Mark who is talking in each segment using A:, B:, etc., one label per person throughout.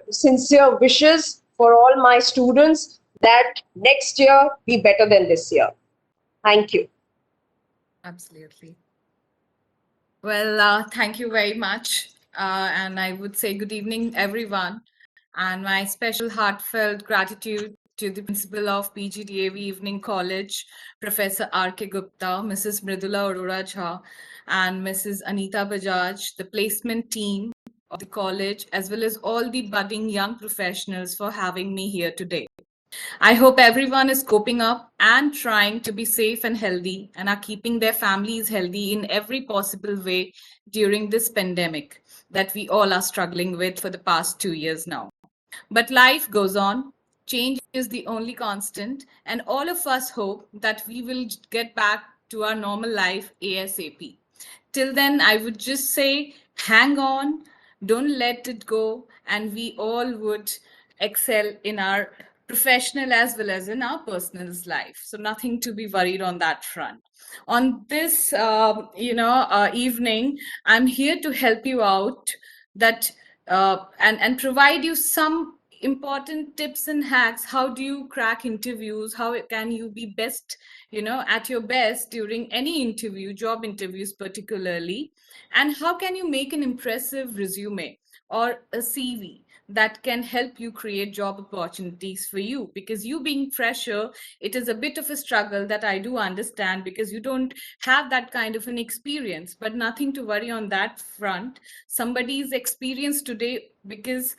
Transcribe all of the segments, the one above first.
A: sincere wishes for all my students that next year be better than this year. Thank you.
B: Absolutely. Well, thank you very much. And I would say good evening, everyone. And my special heartfelt gratitude to the principal of PGDAV Evening College, Professor R.K. Gupta, Mrs. Mridula Arora Jha, and Mrs. Anita Bajaj, the placement team of the college, as well as all the budding young professionals for having me here today. I hope everyone is coping up and trying to be safe and healthy and are keeping their families healthy in every possible way during this pandemic that we all are struggling with for the past 2 years now. But life goes on. Change is the only constant, and all of us hope that we will get back to our normal life ASAP. Till then, I would just say hang on, don't let it go, and we all would excel in our professional as well as in our personal life. So nothing to be worried on that front. On this, evening, I'm here to help you out that and provide you some important tips and hacks. How do you crack interviews? How can you be best, at your best during any interview, job interviews particularly? And how can you make an impressive resume or a CV that can help you create job opportunities for you? Because you being fresher, it is a bit of a struggle, that I do understand, because you don't have that kind of an experience. But nothing to worry on that front. Somebody's experienced today because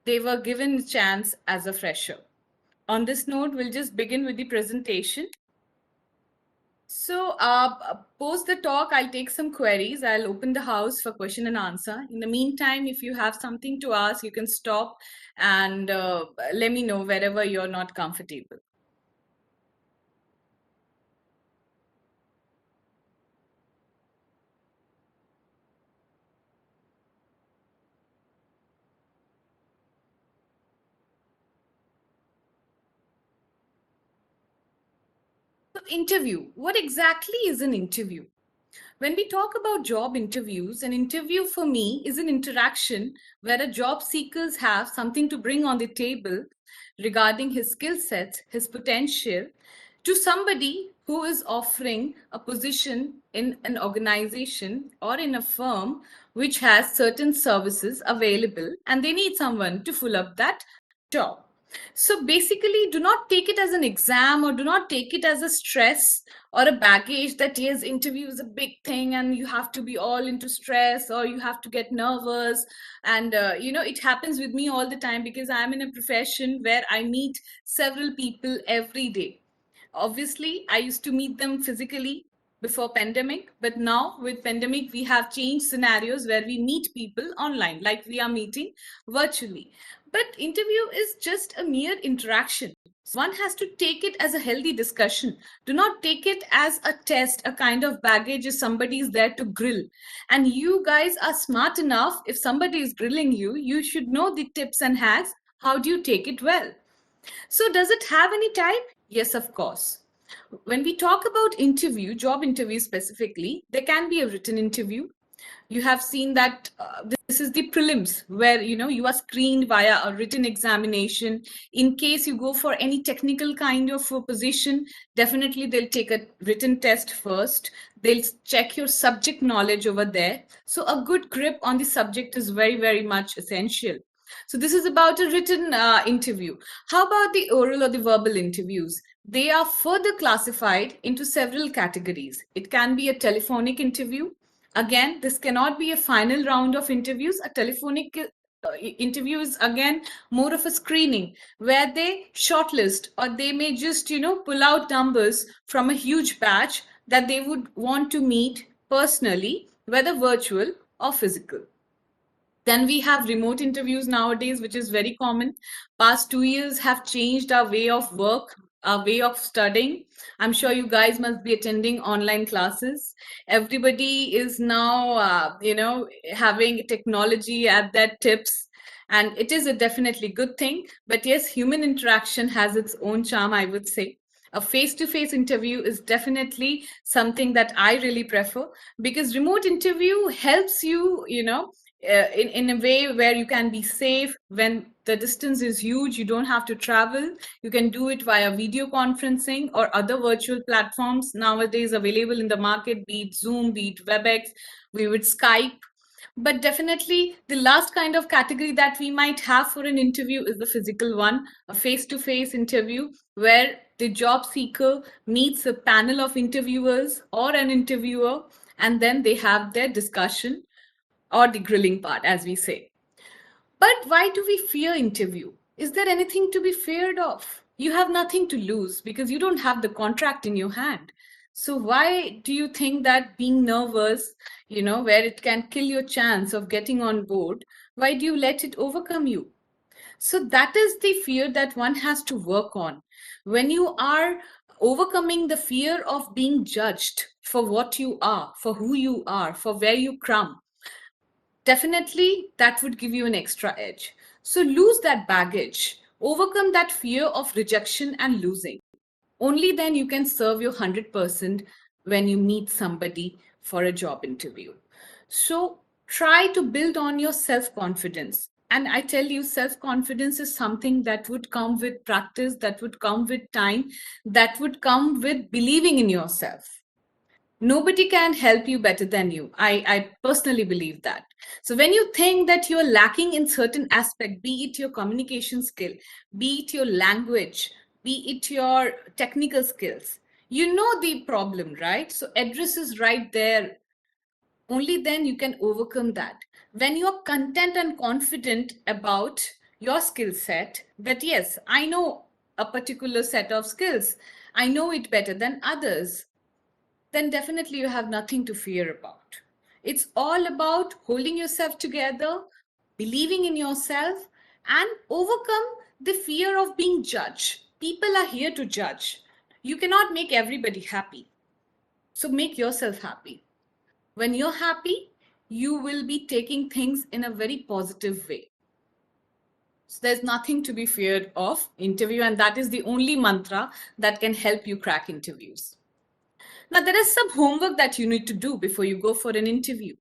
B: they were given a chance as a fresher. On this note, we'll just begin with the presentation. So, post the talk, I'll take some queries. I'll open the house for question and answer. In the meantime, if you have something to ask, you can stop and let me know wherever you're not comfortable. So, interview. What exactly is an interview? When we talk about job interviews, an interview for me is an interaction where a job seekers have something to bring on the table regarding his skill sets, his potential, to somebody who is offering a position in an organization or in a firm which has certain services available, and they need someone to fill up that job. So basically, do not take it as an exam, or do not take it as a stress or a baggage that yes, interview is a big thing and you have to be all into stress or you have to get nervous. And it happens with me all the time, because I'm in a profession where I meet several people every day. Obviously, I used to meet them physically before pandemic, but now with pandemic we have changed scenarios where we meet people online, like we are meeting virtually. But interview is just a mere interaction. One has to take it as a healthy discussion. Do not take it as a test, a kind of baggage if somebody is there to grill. And you guys are smart enough, if somebody is grilling you, you should know the tips and hacks. How do you take it well? So does it have any type? Yes, of course. When we talk about interview, job interview specifically, there can be a written interview. You have seen that this is the prelims, where you are screened via a written examination. In case you go for any technical kind of a position, definitely they'll take a written test first. They'll check your subject knowledge over there. So a good grip on the subject is very, very much essential. So this is about a written interview. How about the oral or the verbal interviews? They are further classified into several categories. It can be a telephonic interview. Again, this cannot be a final round of interviews. A telephonic interview is again more of a screening, where they shortlist, or they may just pull out numbers from a huge batch that they would want to meet personally, whether virtual or physical. Then we have remote interviews nowadays, which is very common. Past 2 years have changed our way of work, our way of studying. I'm sure you guys must be attending online classes. Everybody is now, having technology at their tips. And it is a definitely good thing. But yes, human interaction has its own charm, I would say. A face-to-face interview is definitely something that I really prefer, because remote interview helps you, in a way where you can be safe. When the distance is huge, you don't have to travel. You can do it via video conferencing or other virtual platforms nowadays available in the market, be it Zoom, be it WebEx, we would Skype. But definitely, the last kind of category that we might have for an interview is the physical one, a face to face interview where the job seeker meets a panel of interviewers or an interviewer, and then they have their discussion or the grilling part, as we say. But why do we fear interview? Is there anything to be feared of? You have nothing to lose because you don't have the contract in your hand. So why do you think that being nervous, where it can kill your chance of getting on board, why do you let it overcome you? So that is the fear that one has to work on. When you are overcoming the fear of being judged for what you are, for who you are, for where you come, definitely that would give you an extra edge. So lose that baggage, overcome that fear of rejection and losing. Only then you can serve your 100% when you meet somebody for a job interview. So try to build on your self confidence. And I tell you, self confidence is something that would come with practice, that would come with time, that would come with believing in yourself. Nobody can help you better than you. I personally believe that. So when you think that you're lacking in certain aspect, be it your communication skill, be it your language, be it your technical skills, you know the problem, right? So address is right there. Only then you can overcome that. When you're content and confident about your skill set, that yes, I know a particular set of skills, I know it better than others, then definitely you have nothing to fear about. It's all about holding yourself together, believing in yourself, and overcome the fear of being judged. People are here to judge. You cannot make everybody happy. So make yourself happy. When you're happy, you will be taking things in a very positive way. So there's nothing to be feared of interview, and that is the only mantra that can help you crack interviews. Now, there is some homework that you need to do before you go for an interview.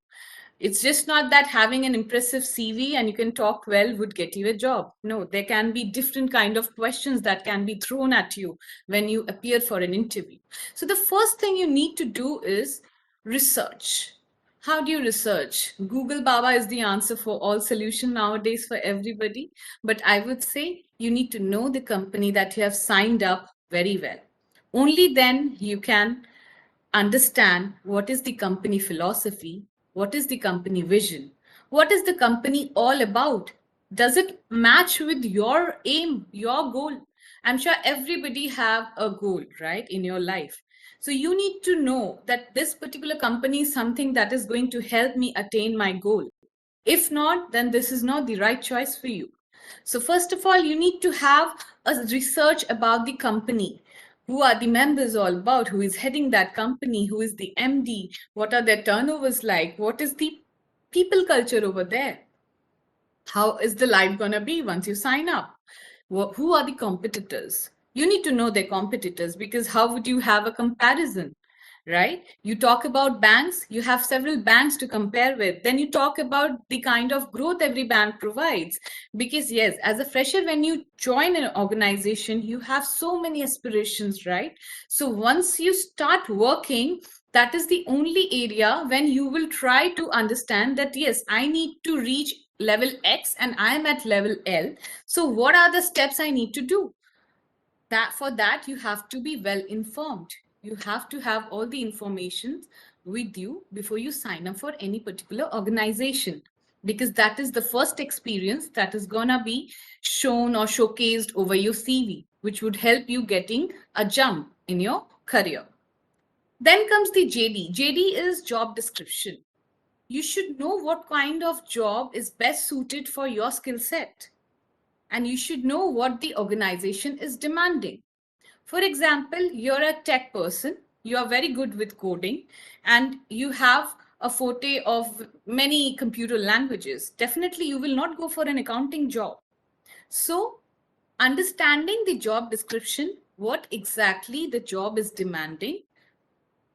B: It's just not that having an impressive CV and you can talk well would get you a job. No, there can be different kind of questions that can be thrown at you when you appear for an interview. So the first thing you need to do is research. How do you research? Google Baba is the answer for all solution nowadays for everybody. But I would say you need to know the company that you have signed up very well. Only then you can understand what is the company philosophy, what is the company vision, what is the company all about. Does it match with your aim, your goal? I'm sure everybody have a goal, right, in your life. So you need to know that this particular company is something that is going to help me attain my goal. If not, then this is not the right choice for you. So first of all, you need to have a research about the company. Who are the members all about? Who is heading that company? Who is the MD? What are their turnovers like? What is the people culture over there? How is the life going to be once you sign up? Who are the competitors? You need to know their competitors, because how would you have a comparison? Right? You talk about banks, you have several banks to compare with. Then you talk about the kind of growth every bank provides. Because, yes, as a fresher, when you join an organization, you have so many aspirations, right? So once you start working, that is the only area when you will try to understand that, yes, I need to reach level X and I am at level L. So what are the steps I need to do? That for that you have to be well informed. You have to have all the information with you before you sign up for any particular organization, because that is the first experience that is gonna be shown or showcased over your CV, which would help you getting a jump in your career. Then comes the JD. JD is job description. You should know what kind of job is best suited for your skill set, and you should know what the organization is demanding. For example, you're a tech person, you are very good with coding, and you have a forte of many computer languages. Definitely, you will not go for an accounting job. So, understanding the job description, what exactly the job is demanding,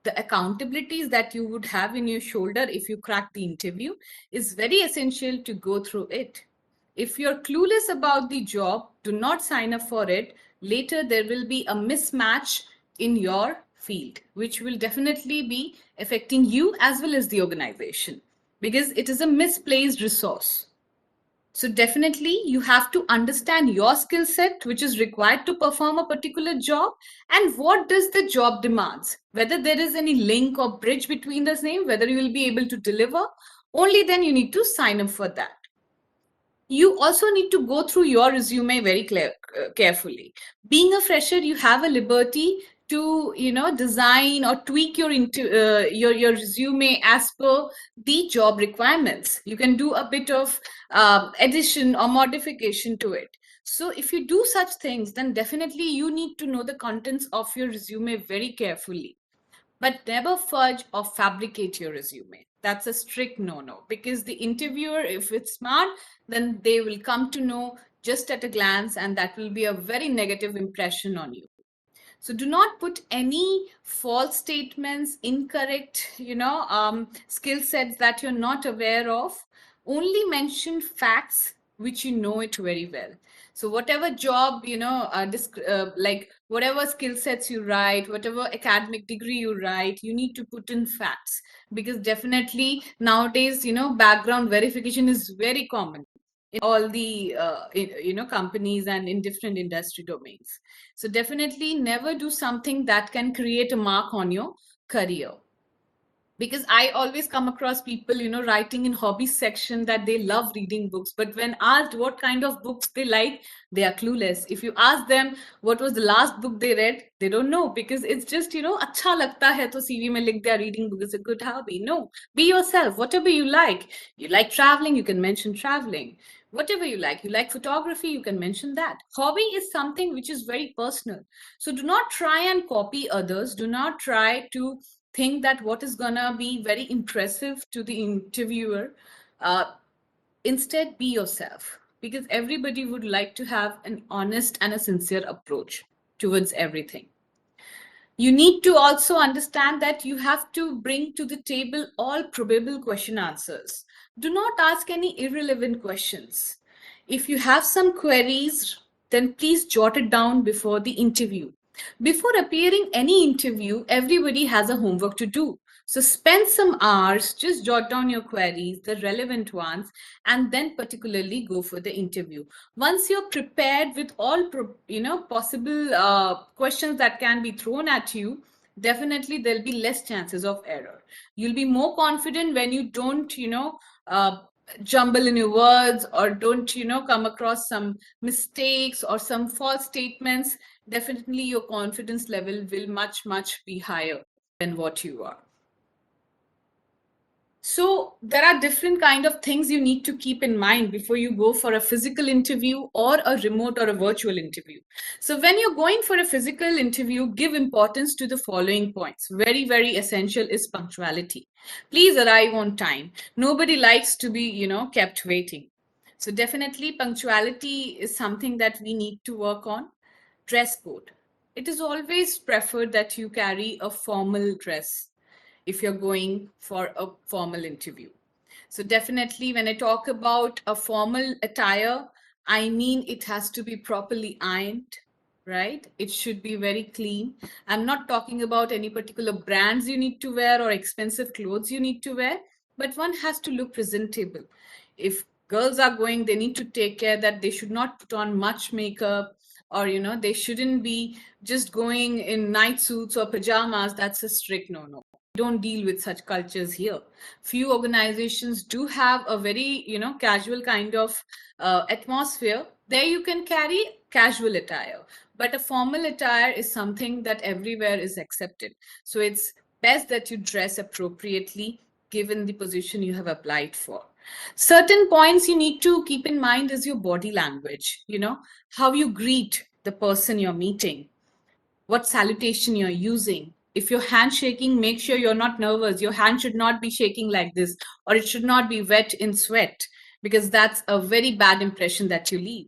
B: the accountabilities that you would have in your shoulder if you crack the interview is very essential to go through it. If you're clueless about the job, do not sign up for it. Later, there will be a mismatch in your field, which will definitely be affecting you as well as the organization because it is a misplaced resource. So definitely you have to understand your skill set, which is required to perform a particular job, and what does the job demands, whether there is any link or bridge between the same, whether you will be able to deliver. Only then you need to sign up for that. You also need to go through your resume very carefully. Being a fresher, you have a liberty to design or tweak your resume as per the job requirements. You can do a bit of addition or modification to it. So if you do such things, then definitely you need to know the contents of your resume very carefully. But never fudge or fabricate your resume. That's a strict no-no, because the interviewer, if it's smart, then they will come to know just at a glance, and that will be a very negative impression on you. So do not put any false statements, incorrect, skill sets that you're not aware of. Only mention facts which you know it very well. So whatever job, like whatever skill sets you write, whatever academic degree you write, you need to put in facts, because definitely nowadays, background verification is very common in all the companies and in different industry domains. So definitely never do something that can create a mark on your career. Because I always come across people, writing in hobby section that they love reading books, but when asked what kind of books they like, they are clueless. If you ask them what was the last book they read, they don't know, because it's just, acha lagta hai to CV mein likh diya, reading book is a good hobby. No, be yourself. Whatever you like. You like traveling, you can mention traveling. Whatever you like photography, you can mention that. Hobby is something which is very personal. So do not try and copy others. Do not try to think that what is gonna be very impressive to the interviewer. Instead, be yourself, because everybody would like to have an honest and a sincere approach towards everything. You need to also understand that you have to bring to the table all probable question answers. Do not ask any irrelevant questions. If you have some queries, then please jot it down before the interview. Before appearing any interview, everybody has a homework to do. So spend some hours, just jot down your queries, the relevant ones, and then particularly go for the interview. Once you're prepared with all possible questions that can be thrown at you, definitely there'll be less chances of error. You'll be more confident when you don't jumble in your words, or don't come across some mistakes or some false statements. Definitely your confidence level will much be higher than what you are. So there are different kind of things you need to keep in mind before you go for a physical interview or a remote or a virtual interview. So when you're going for a physical interview, give importance to the following points. Very, very essential is punctuality. Please arrive on time. Nobody likes to be, kept waiting. So definitely punctuality is something that we need to work on. Dress code. It is always preferred that you carry a formal dress if you're going for a formal interview. So definitely when I talk about a formal attire, I mean it has to be properly ironed, right? It should be very clean. I'm not talking about any particular brands you need to wear or expensive clothes you need to wear, but one has to look presentable. If girls are going, they need to take care that they should not put on much makeup, or they shouldn't be just going in night suits or pajamas. That's a strict no-no. Don't deal with such cultures here. Few organizations do have a very casual kind of atmosphere. There you can carry casual attire, but a formal attire is something that everywhere is accepted. So it's best that you dress appropriately given the position you have applied for. Certain points you need to keep in mind is your body language, how you greet the person you're meeting, what salutation you're using. If you're handshaking, make sure you're not nervous. Your hand should not be shaking like this, or it should not be wet in sweat, because that's a very bad impression that you leave.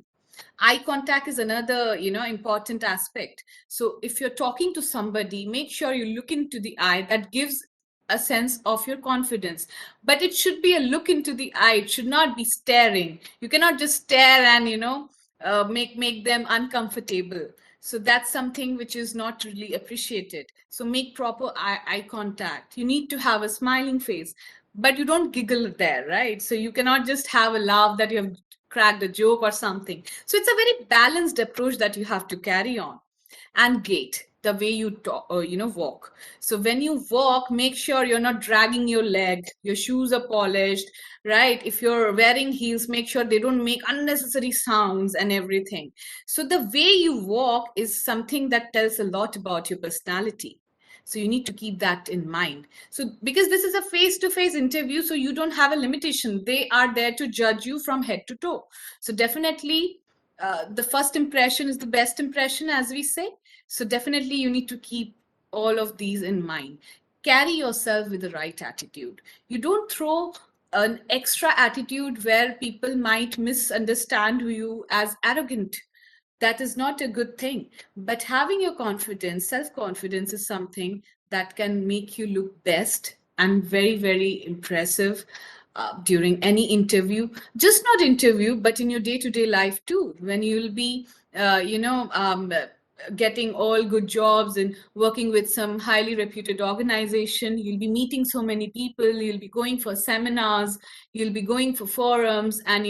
B: Eye contact is another, important aspect. So if you're talking to somebody, make sure you look into the eye. That gives a sense of your confidence, but it should be a look into the eye. It should not be staring. You cannot just stare and make them uncomfortable. So that's something which is not really appreciated. So make proper eye contact. You need to have a smiling face, but you don't giggle there, right? So you cannot just have a laugh that you have cracked a joke or something. So it's a very balanced approach that you have to carry on. And gait, the way you talk, walk. So when you walk, make sure you're not dragging your leg, your shoes are polished, right? If you're wearing heels, make sure they don't make unnecessary sounds and everything. So the way you walk is something that tells a lot about your personality. So you need to keep that in mind. So because this is a face-to-face interview, so you don't have a limitation. They are there to judge you from head to toe. So definitely the first impression is the best impression, as we say. So definitely you need to keep all of these in mind. Carry yourself with the right attitude. You don't throw an extra attitude where people might misunderstand you as arrogant. That is not a good thing. But having your confidence, self-confidence, is something that can make you look best and very, very impressive during any interview. Just not interview, but in your day-to-day life too, when you'll be getting all good jobs and working with some highly reputed organization. You'll be meeting so many people, you'll be going for seminars, you'll be going for forums and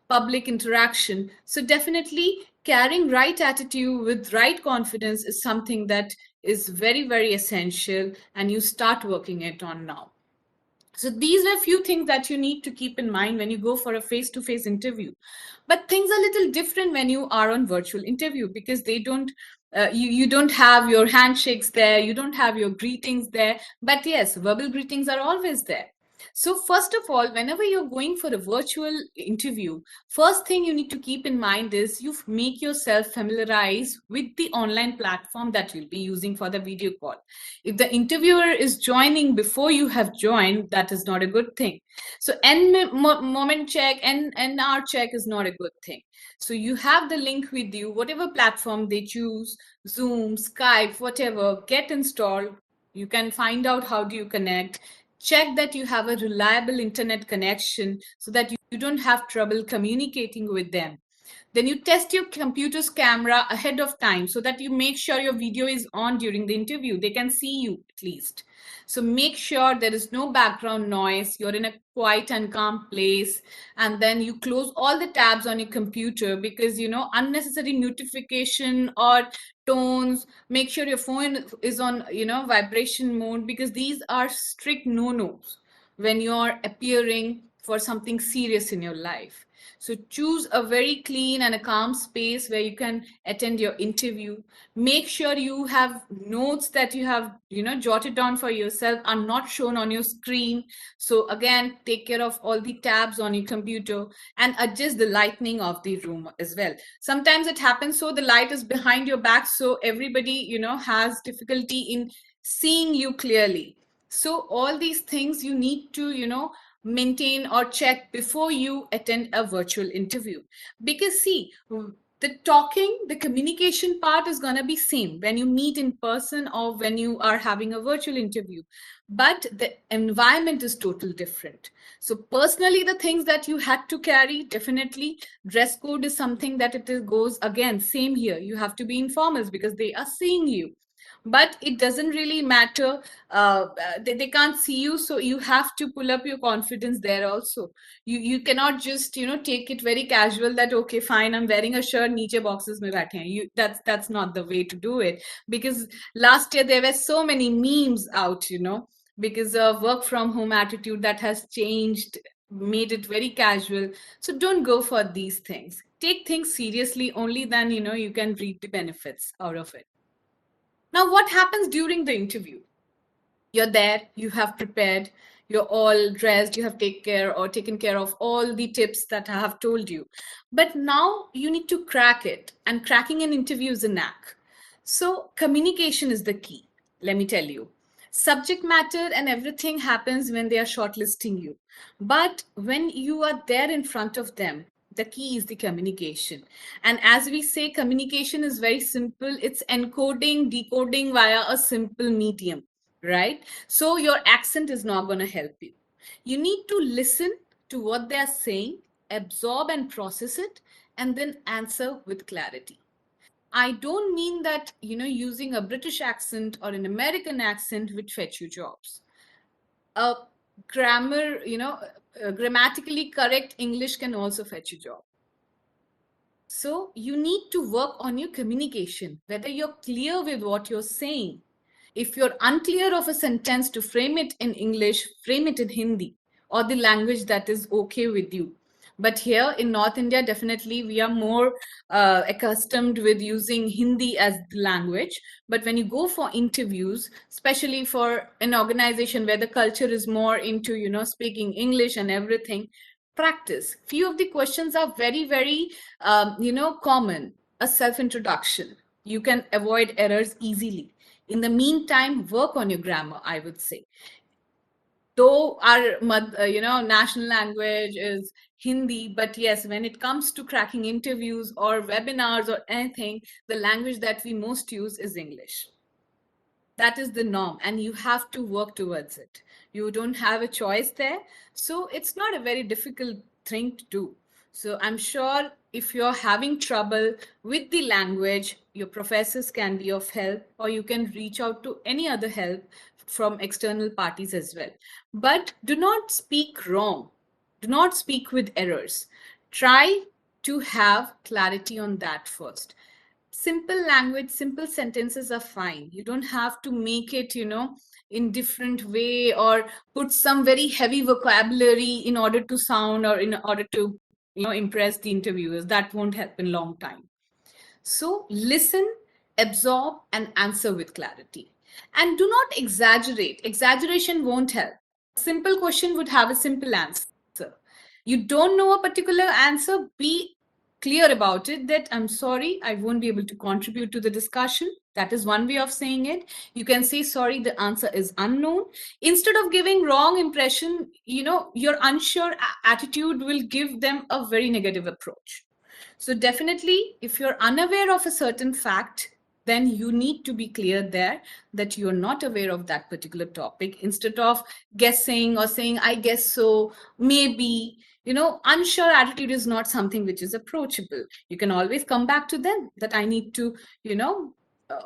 B: public interaction. So definitely carrying right attitude with right confidence is something that is very, very essential, and you start working it on now. So these are a few things that you need to keep in mind when you go for a face-to-face interview. But things are a little different when you are on virtual interview, because they don't you don't have your handshakes there, you don't have your greetings there. But yes, verbal greetings are always there. So first of all, whenever you're going for a virtual interview, first thing you need to keep in mind is you make yourself familiarize with the online platform that you'll be using for the video call. If the interviewer is joining before you have joined, that is not a good thing. So moment check and hour check is not a good thing. So you have the link with you, whatever platform they choose, Zoom, Skype, whatever, get installed. You can find out how do you connect. Check that you have a reliable internet connection so that you don't have trouble communicating with them. Then you test your computer's camera ahead of time so that you make sure your video is on during the interview. They can see you at least. So make sure there is no background noise. You're in a quiet and calm place. And then you close all the tabs on your computer, because, unnecessary notification or tones, make sure your phone is on, vibration mode, because these are strict no-nos when you're appearing for something serious in your life. So choose a very clean and a calm space where you can attend your interview. Make sure you have notes that you have, jotted down for yourself are not shown on your screen. So again, take care of all the tabs on your computer and adjust the lighting of the room as well. Sometimes it happens so the light is behind your back, so everybody, has difficulty in seeing you clearly. So all these things you need to, maintain or check before you attend a virtual interview. Because see, the talking, the communication part is going to be same when you meet in person or when you are having a virtual interview, but the environment is totally different. So personally, the things that you had to carry, definitely dress code is something that goes again same here. You have to be informals because they are seeing you, but it doesn't really matter. They can't see you, so you have to pull up your confidence there also. You cannot just take it very casual that okay fine, I'm wearing a shirt, niche boxes mein baithe hain. That's not the way to do it, because last year there were so many memes out, because of work from home attitude that has changed, made it very casual. So don't go for these things. Take things seriously, only then you can reap the benefits out of it. Now, what happens during the interview? You're there, you have prepared, you're all dressed, you have taken care of all the tips that I have told you. But now you need to crack it, and cracking an interview is a knack. So communication is the key, let me tell you. Subject matter and everything happens when they are shortlisting you. But when you are there in front of them, The key is the communication. And as we say, communication is very simple. It's encoding, decoding via a simple medium, right? So your accent is not going to help you. You need to listen to what they are saying, absorb and process it, and then answer with clarity. I don't mean that, using a British accent or an American accent would fetch you jobs. A grammatically correct English can also fetch you job. So you need to work on your communication, whether you're clear with what you're saying. If you're unclear of a sentence, to frame it in English, frame it in Hindi or the language that is okay with you. But here in North India, definitely we are more accustomed with using Hindi as the language. But when you go for interviews, especially for an organization where the culture is more into, speaking English and everything, practice. Few of the questions are very, very, common. A self-introduction. You can avoid errors easily. In the meantime, work on your grammar, I would say. Though our national language is Hindi, but yes, when it comes to cracking interviews or webinars or anything, the language that we most use is English. That is the norm, and you have to work towards it. You don't have a choice there, so it's not a very difficult thing to do. So I'm sure if you're having trouble with the language, your professors can be of help, or you can reach out to any other help from external parties as well. But do not speak wrong, do not speak with errors. Try to have clarity on that first. Simple language, simple sentences are fine. You don't have to make it, in different way, or put some very heavy vocabulary in order to sound, or in order to, impress the interviewers. That won't help in long time. So listen, absorb, and answer with clarity. And do not exaggerate. Exaggeration won't help. A simple question would have a simple answer. You don't know a particular answer, be clear about it, that I'm sorry, I won't be able to contribute to the discussion. That is one way of saying it. You can say, sorry, the answer is unknown. Instead of giving wrong impression, your unsure attitude will give them a very negative approach. So definitely, if you're unaware of a certain fact, then you need to be clear there that you're not aware of that particular topic. Instead of guessing or saying, I guess so, maybe, unsure attitude is not something which is approachable. You can always come back to them that I need to, uh,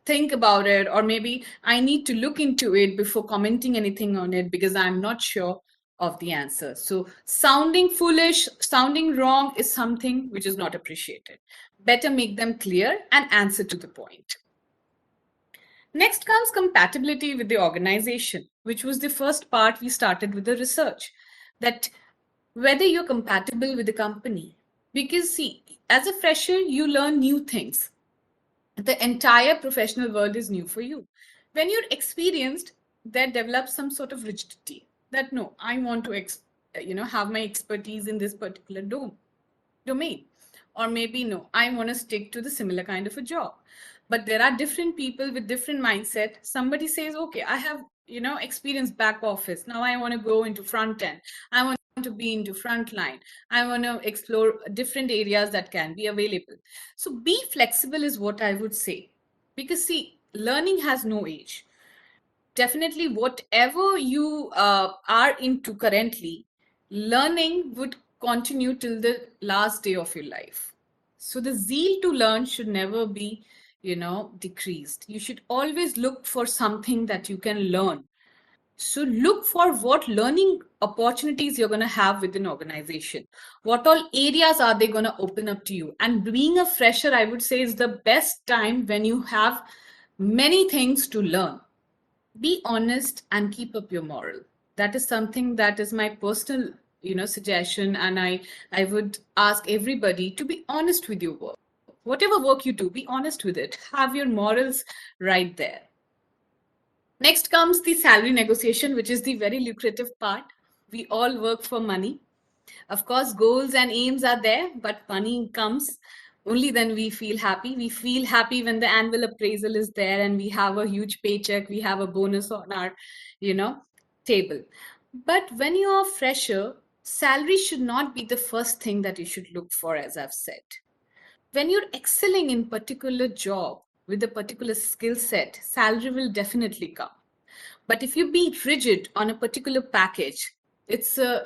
B: think about it, or maybe I need to look into it before commenting anything on it because I'm not sure of the answer. So sounding foolish, sounding wrong is something which is not appreciated. Better make them clear and answer to the point. Next comes compatibility with the organization, which was the first part we started with the research, that whether you're compatible with the company. Because see, as a fresher, you learn new things. The entire professional world is new for you. When you're experienced, that develops some sort of rigidity that no, I want to have my expertise in this particular domain, or maybe no, I want to stick to the similar kind of a job. But there are different people with different mindset. Somebody says, okay, I have experience back office, now I want to go into front end, I want to be into front line, I want to explore different areas that can be available. So be flexible is what I would say, because see, learning has no age. Definitely whatever you are into currently, learning would continue till the last day of your life. So the zeal to learn should never be decreased. You should always look for something that you can learn. So look for what learning opportunities you're going to have within organization. What all areas are they going to open up to you? And being a fresher, I would say, is the best time when you have many things to learn. Be honest and keep up your moral. That is something that is my personal suggestion, and I would ask everybody to be honest with your work. Whatever work you do, be honest with it, have your morals right there. Next comes the salary negotiation, which is the very lucrative part. We all work for money. Of course, goals and aims are there, but money comes only then we feel happy. We feel happy when the annual appraisal is there and we have a huge paycheck, we have a bonus on our, table. But when you're a fresher, salary should not be the first thing that you should look for, as I've said. When you're excelling in particular job with a particular skill set, salary will definitely come. But if you be rigid on a particular package, it's a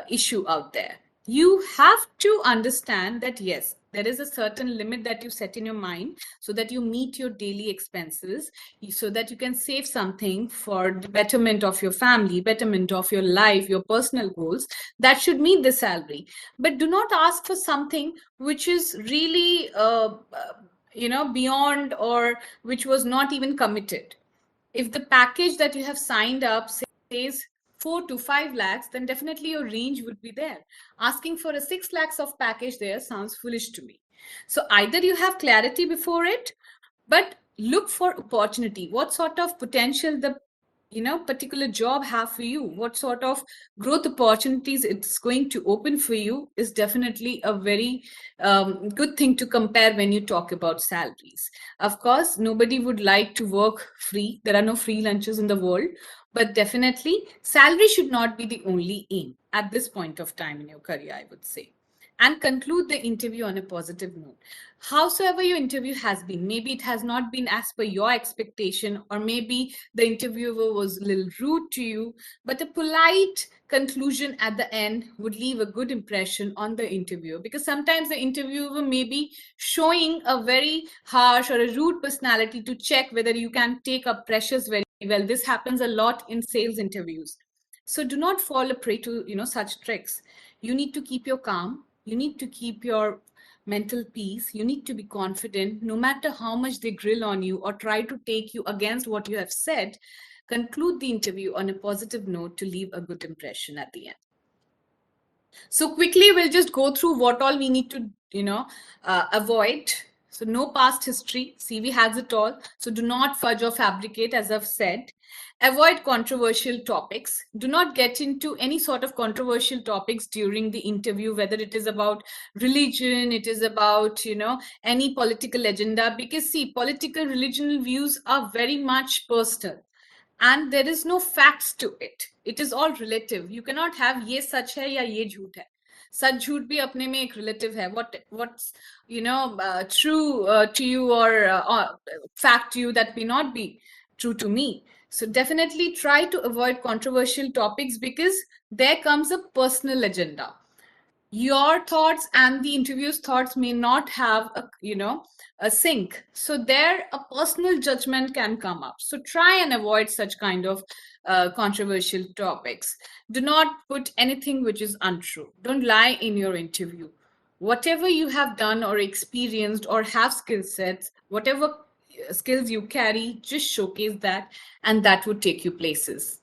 B: issue out there. You have to understand that yes, there is a certain limit that you set in your mind so that you meet your daily expenses, so that you can save something for the betterment of your family, betterment of your life, your personal goals. That should meet the salary. But do not ask for something which is really beyond, or which was not even committed. If the package that you have signed up says 4 to 5 lakhs, then definitely your range would be there. Asking for a 6 lakhs of package there sounds foolish to me. So either you have clarity before it, but look for opportunity. What sort of potential the particular job have for you, what sort of growth opportunities it's going to open for you, is definitely a very good thing to compare when you talk about salaries. Of course, nobody would like to work free. There are no free lunches in the world, but definitely salary should not be the only aim at this point of time in your career, I would say. And conclude the interview on a positive note. Howsoever your interview has been, maybe it has not been as per your expectation, or maybe the interviewer was a little rude to you, but a polite conclusion at the end would leave a good impression on the interviewer, because sometimes the interviewer may be showing a very harsh or a rude personality to check whether you can take up pressures very well. This happens a lot in sales interviews. So do not fall a prey to such tricks. You need to keep your calm, you need to keep your mental peace, you need to be confident. No matter how much they grill on you or try to take you against what you have said, conclude the interview on a positive note to leave a good impression at the end. So quickly, we'll just go through what all we need to, avoid. So no past history. CV has it all. So do not fudge or fabricate, as I've said. Avoid controversial topics. Do not get into any sort of controversial topics during the interview, whether it is about religion, it is about, any political agenda. Because see, political, religious views are very much personal, and there is no facts to it. It is all relative. You cannot have ye sach hai ya ye jhoot hai. सच झूठ भी अपने में एक relative है. What's true to you, or fact to you, that may not be true to me. So definitely try to avoid controversial topics, because there comes a personal agenda. Your thoughts and the interviewer's thoughts may not have a sync, so there a personal judgment can come up. So try and avoid such kind of controversial topics. Do not put anything which is untrue. Don't lie in your interview. Whatever you have done or experienced or have skill sets, whatever skills you carry, just showcase that, and that would take you places.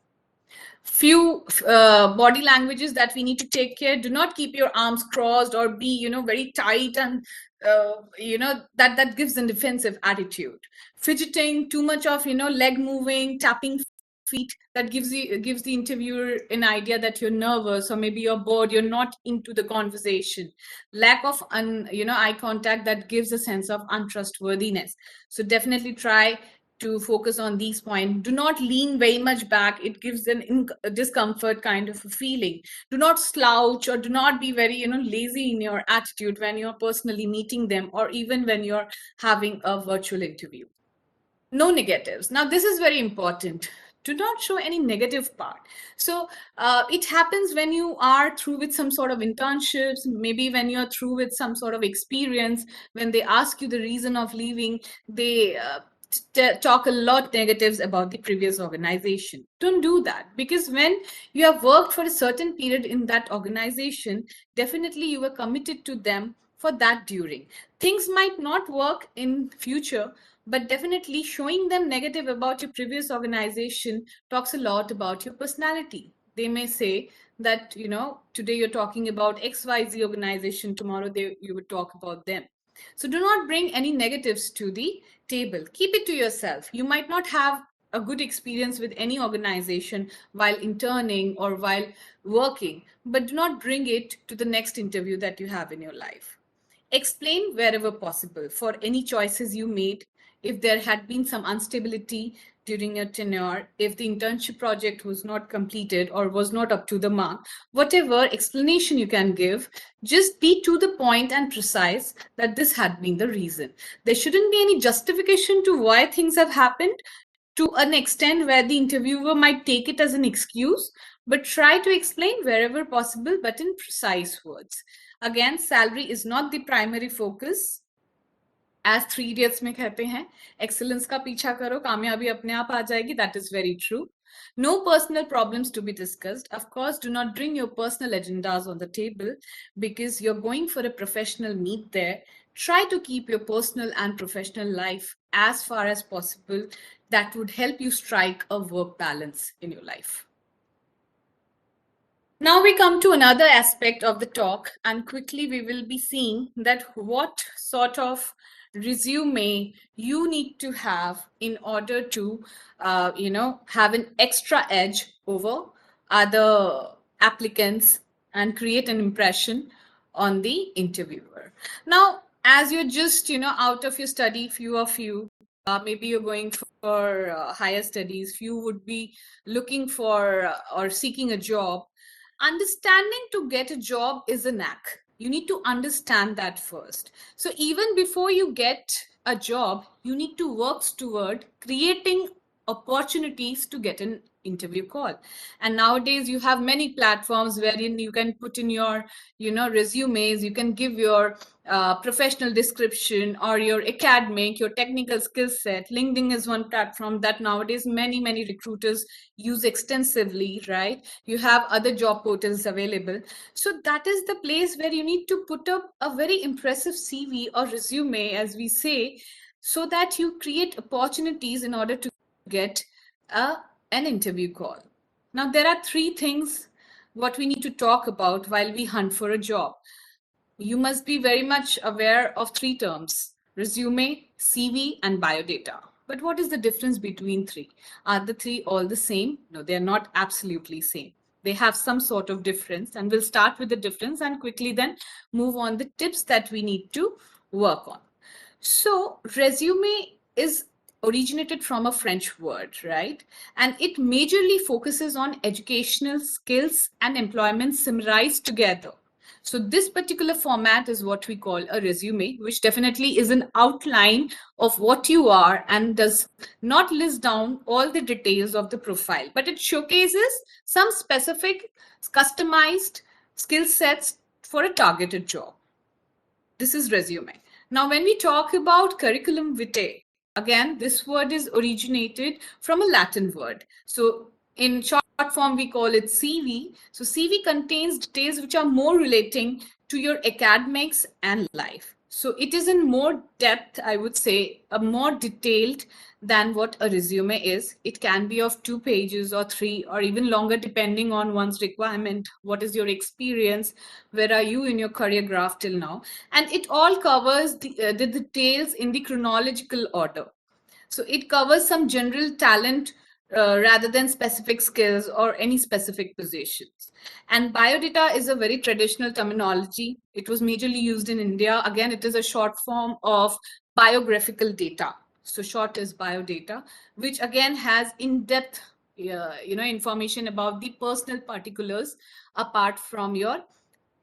B: Few body languages that we need to take care. Do not keep your arms crossed or be very tight, and that gives a defensive attitude. Fidgeting, too much of leg moving, tapping feet, that gives the interviewer an idea that you're nervous, or maybe you're bored, you're not into the conversation. Lack of eye contact, that gives a sense of untrustworthiness. So definitely try to focus on these points. Do not lean very much back. It gives a discomfort kind of a feeling. Do not slouch, or do not be very lazy in your attitude when you're personally meeting them, or even when you're having a virtual interview. No negatives. Now, this is very important. Do not show any negative part. So it happens when you are through with some sort of internships, maybe when you're through with some sort of experience, when they ask you the reason of leaving, they talk a lot negatives about the previous organization. Don't do that, because when you have worked for a certain period in that organization, definitely you were committed to them for that during. Things might not work in future, but definitely showing them negative about your previous organization talks a lot about your personality. They may say that today you're talking about XYZ organization, tomorrow you would talk about them. So do not bring any negatives to the table. Keep it to yourself. You might not have a good experience with any organization while interning or while working, but do not bring it to the next interview that you have in your life. Explain wherever possible for any choices you made. if there had been some instability during your tenure, if the internship project was not completed or was not up to the mark, whatever explanation you can give, just be to the point and precise that this had been the reason. There shouldn't be any justification to why things have happened to an extent where the interviewer might take it as an excuse, but try to explain wherever possible, but in precise words. Again, salary is not the primary focus. As three idiots में कहते हैं, excellence का पीछा करो, कामयाबी अपने आप आ जाएगी. That is very true. No personal problems to be discussed. Of course, do not bring your personal agendas on the table because you're going for a professional meet there. Try to keep your personal and professional life as far as possible. That would help you strike a work balance in your life. Now we come to another aspect of the talk, and quickly we will be seeing that what sort of resume you need to have in order to, have an extra edge over other applicants and create an impression on the interviewer. Now, as you're just, out of your study, few of you, maybe you're going for higher studies, few would be looking for or seeking a job. Understanding to get a job is a knack. You need to understand that first. So even before you get a job, you need to work toward creating opportunities to get an interview call. And nowadays you have many platforms wherein you can put in your resumes, you can give your professional description or your academic, your technical skill set. LinkedIn is one platform that nowadays many recruiters use extensively, right? You have other job portals available. So that is the place where you need to put up a very impressive CV or resume, as we say, so that you create opportunities in order to get an interview call. Now, there are three things what we need to talk about while we hunt for a job. You must be very much aware of three terms: resume, CV, and biodata. But what is the difference between three? Are the three all the same? No, they're not absolutely same. They have some sort of difference, and we'll start with the difference and quickly then move on the tips that we need to work on. So, resume is originated from a French word, right? And it majorly focuses on educational skills and employment summarized together. So this particular format is what we call a resume, which definitely is an outline of what you are and does not list down all the details of the profile, but it showcases some specific customized skill sets for a targeted job. This is resume. Now, when we talk about curriculum vitae, again, this word is originated from a Latin word. So in short form, we call it CV. So CV contains details which are more relating to your academics and life. So it is in more depth, I would say, a more detailed than what a resume is. It can be of 2 pages or 3 or even longer, depending on one's requirement. What is your experience? Where are you in your career graph till now? And it all covers the details in the chronological order. So it covers some general talent rather than specific skills or any specific positions. And biodata is a very traditional terminology. It was majorly used in India. Again, it is a short form of biographical data. So short is biodata, which again has in-depth information about the personal particulars apart from your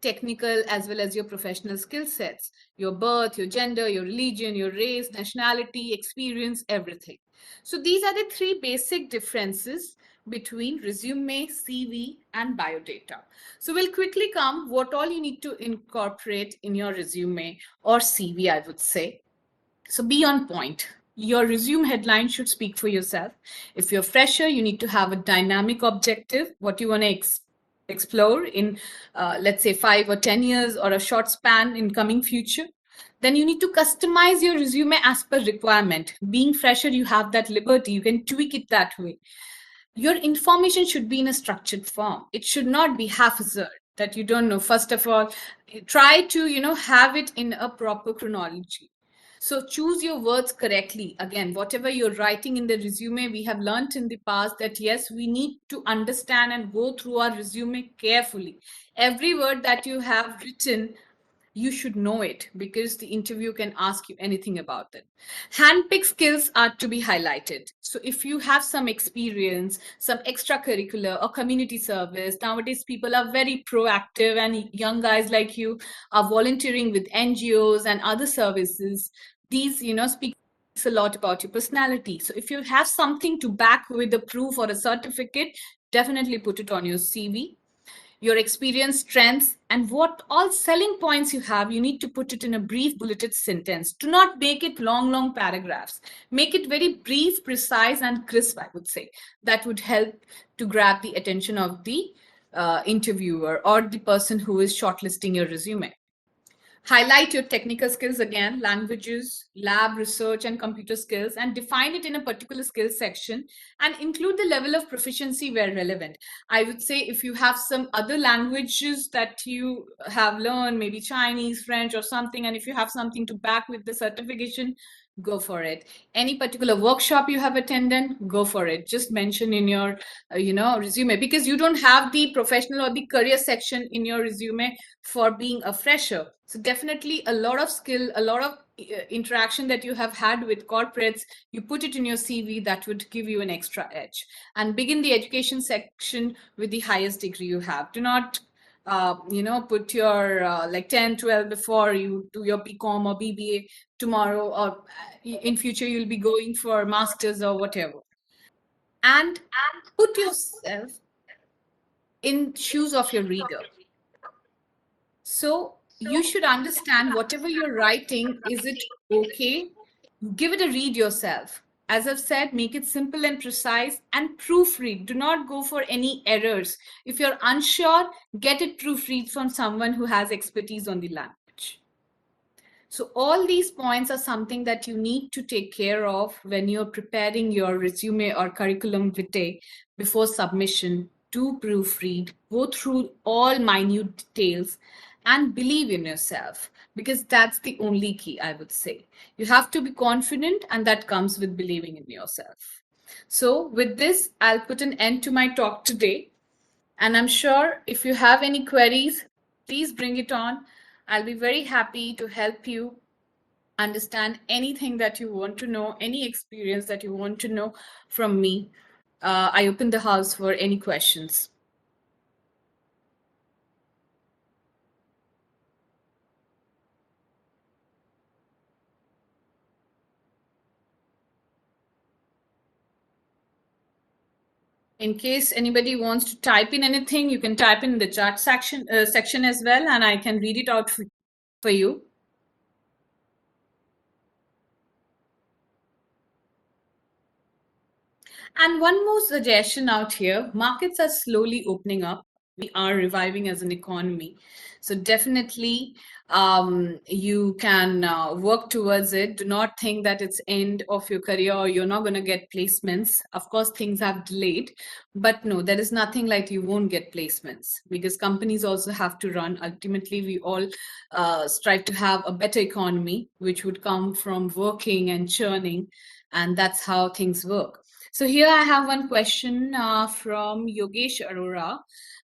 B: technical as well as your professional skill sets, your birth, your gender, your religion, your race, nationality, experience, everything. So these are the three basic differences between resume, CV, and biodata. So we'll quickly come what all you need to incorporate in your resume or CV, I would say. So be on point. Your resume headline should speak for yourself. If you're fresher, you need to have a dynamic objective, what you want to explore in, let's say, 5 or 10 years or a short span in coming future. Then you need to customize your resume as per requirement. Being fresher, you have that liberty. You can tweak it that way. Your information should be in a structured form. It should not be haphazard that you don't know. First of all, try to, have it in a proper chronology. So choose your words correctly. Again, whatever you're writing in the resume, we have learned in the past that yes, we need to understand and go through our resume carefully. Every word that you have written, you should know it because the interview can ask you anything about it. Handpicked skills are to be highlighted. So if you have some experience, some extracurricular or community service, nowadays people are very proactive, and young guys like you are volunteering with NGOs and other services. These, speaks a lot about your personality. So if you have something to back with a proof or a certificate, definitely put it on your CV. Your experience, strengths, and what all selling points you have, you need to put it in a brief bulleted sentence. Do not make it long, long paragraphs. Make it very brief, precise, and crisp, I would say. That would help to grab the attention of the interviewer or the person who is shortlisting your resume. Highlight your technical skills again, languages, lab research, and computer skills, and define it in a particular skills section and include the level of proficiency where relevant. I would say if you have some other languages that you have learned, maybe Chinese, French, or something, and if you have something to back with the certification, go for it. Any particular workshop you have attended, go for it. Just mention in your resume, because you don't have the professional or the career section in your resume for being a fresher. So definitely a lot of skill, a lot of interaction that you have had with corporates, you put it in your CV. That would give you an extra edge. And begin the education section with the highest degree you have. Do not put your like 10, 12 before you do your BCom or BBA tomorrow, or in future you'll be going for masters or whatever. And put yourself in shoes of your reader. So you should understand whatever you're writing, is it okay? Give it a read yourself. As I've said, make it simple and precise and proofread. Do not go for any errors. If you're unsure, get it proofread from someone who has expertise on the language. So all these points are something that you need to take care of when you're preparing your resume or curriculum vitae before submission. Do proofread, go through all minute details, and believe in yourself, because that's the only key, I would say. You have to be confident, and that comes with believing in yourself. So with this, I'll put an end to my talk today. And I'm sure if you have any queries, please bring it on. I'll be very happy to help you understand anything that you want to know, any experience that you want to know from me. I open the house for any questions. In case anybody wants to type in anything, you can type in the chat section as well, and I can read it out for you. And one more suggestion out here, markets are slowly opening up. We are reviving as an economy. So definitely you can work towards it. Do not think that it's end of your career or you're not going to get placements. Of course, things have delayed, but no, there is nothing like you won't get placements, because companies also have to run. Ultimately, we all strive to have a better economy, which would come from working and churning, and that's how things work. So here I have one question from Yogesh Arora.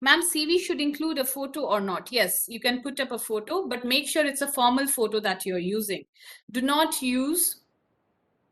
B: Ma'am, CV should include a photo or not? Yes, you can put up a photo, but make sure it's a formal photo that you're using. Do not use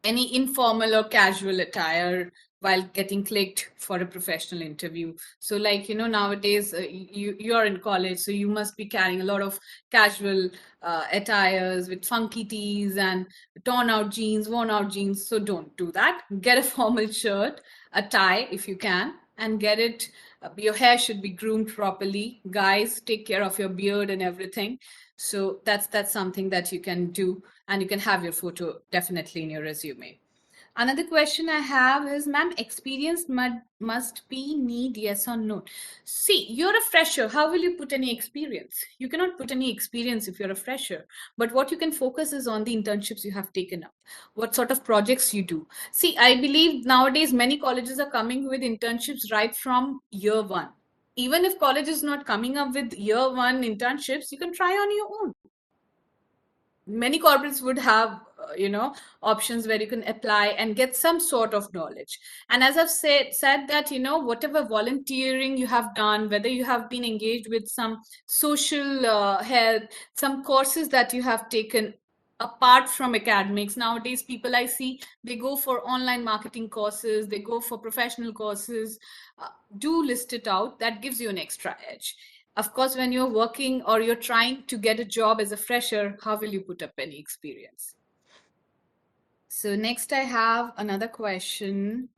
B: any informal or casual attire while getting clicked for a professional interview. So like, nowadays you're in college, so you must be carrying a lot of casual attires with funky tees and torn out jeans, worn out jeans. So don't do that. Get a formal shirt, a tie if you can, and get it. Your hair should be groomed properly. Guys, take care of your beard and everything. So that's something that you can do, and you can have your photo definitely in your resume. Another question I have is, ma'am, experience must be need, yes or no? See, you're a fresher. How will you put any experience? You cannot put any experience if you're a fresher. But what you can focus is on the internships you have taken up, what sort of projects you do. See, I believe nowadays many colleges are coming with internships right from year one. Even if college is not coming up with year one internships, you can try on your own. Many corporates would have options where you can apply and get some sort of knowledge. And as I've said that, whatever volunteering you have done, whether you have been engaged with some social help, some courses that you have taken apart from academics. Nowadays, people I see, they go for online marketing courses, they go for professional courses. Do list it out. That gives you an extra edge. Of course, when you're working or you're trying to get a job as a fresher, how will you put up any experience? So next I have another question.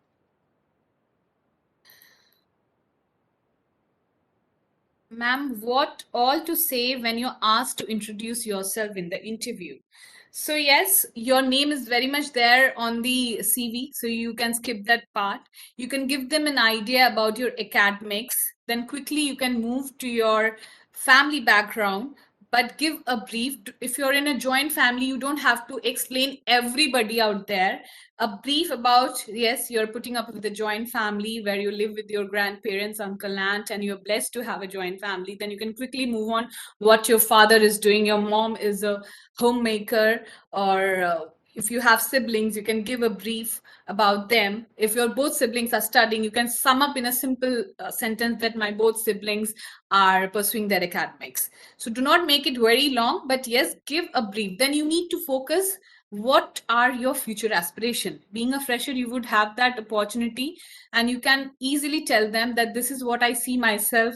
B: Ma'am, what all to say when you're asked to introduce yourself in the interview? So yes, your name is very much there on the CV, so you can skip that part. You can give them an idea about your academics, then quickly you can move to your family background, but give a brief. If you're in a joint family, you don't have to explain everybody out there. A brief about, yes, you're putting up with a joint family where you live with your grandparents, uncle, aunt, and you're blessed to have a joint family. Then you can quickly move on what your father is doing. Your mom is a homemaker, or if you have siblings, you can give a brief about them. If your both siblings are studying, you can sum up in a simple sentence that my both siblings are pursuing their academics. So do not make it very long, but yes, give a brief. Then you need to focus what are your future aspirations. Being a fresher, you would have that opportunity, and you can easily tell them that this is what I see myself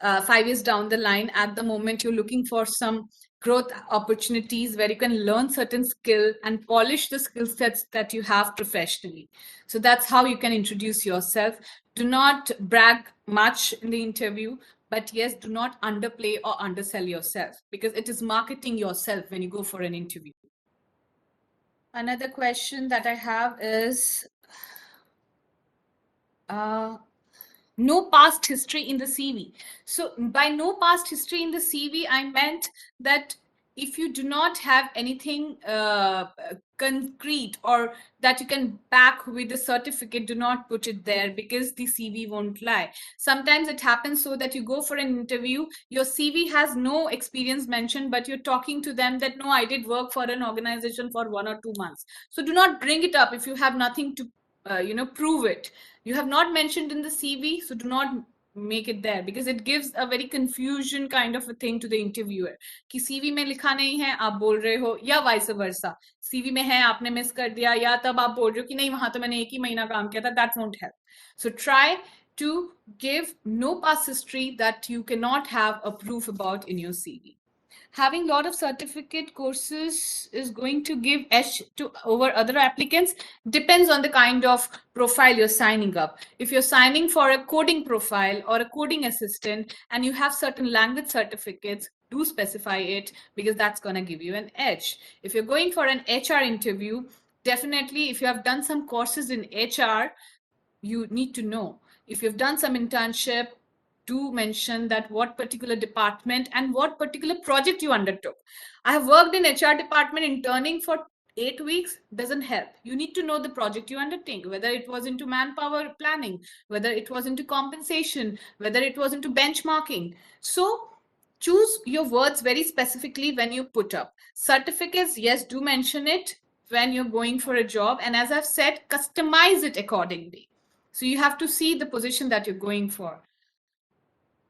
B: 5 years down the line. At the moment, you're looking for some growth opportunities where you can learn certain skill and polish the skill sets that you have professionally. So that's how you can introduce yourself. Do not brag much in the interview, but yes, do not underplay or undersell yourself, because it is marketing yourself when you go for an interview. Another question that I have is, no past history in the CV. So by no past history in the CV, I meant that if you do not have anything concrete or that you can back with a certificate, do not put it there, because the CV won't lie. Sometimes it happens so that you go for an interview, your CV has no experience mentioned, but you're talking to them that, no, I did work for an organization for 1 or 2 months. So do not bring it up if you have nothing to prove it. You have not mentioned in the CV, so do not make it there, because it gives a very confusion kind of a thing to the interviewer कि CV में लिखा नहीं है, आप बोल रहे हो, या vice versa. CV में है, आपने मिस कर दिया, या तब आप बोल रहे हो कि नहीं, वहां तो मैंने 1 ही महीना काम किया था. That won't help. So try to give no past history that you cannot have a proof about in your CV. Having a lot of certificate courses is going to give edge to over other applicants. Depends on the kind of profile you're signing up. If you're signing for a coding profile or a coding assistant and you have certain language certificates, do specify it, because that's going to give you an edge. If you're going for an HR interview, definitely if you have done some courses in HR, you need to know. If you've done some internship, do mention that what particular department and what particular project you undertook. I have worked in HR department interning for 8 weeks, doesn't help. You need to know the project you undertake, whether it was into manpower planning, whether it was into compensation, whether it was into benchmarking. So choose your words very specifically when you put up. Certificates, yes, do mention it when you're going for a job. And as I've said, customize it accordingly. So you have to see the position that you're going for.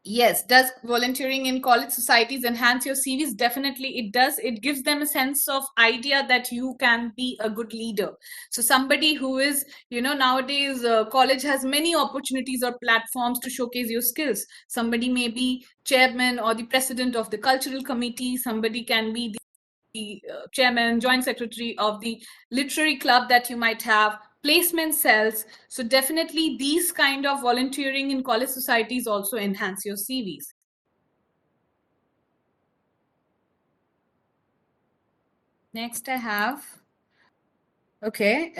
B: Yes, does volunteering in college societies enhance your CVs? Definitely it does. It gives them a sense of idea that you can be a good leader. So somebody who is, nowadays college has many opportunities or platforms to showcase your skills. Somebody may be chairman or the president of the cultural committee. Somebody can be the chairman, joint secretary of the literary club that you might have, placement cells. So definitely these kind of volunteering in college societies also enhance your CVs. Next I have, okay,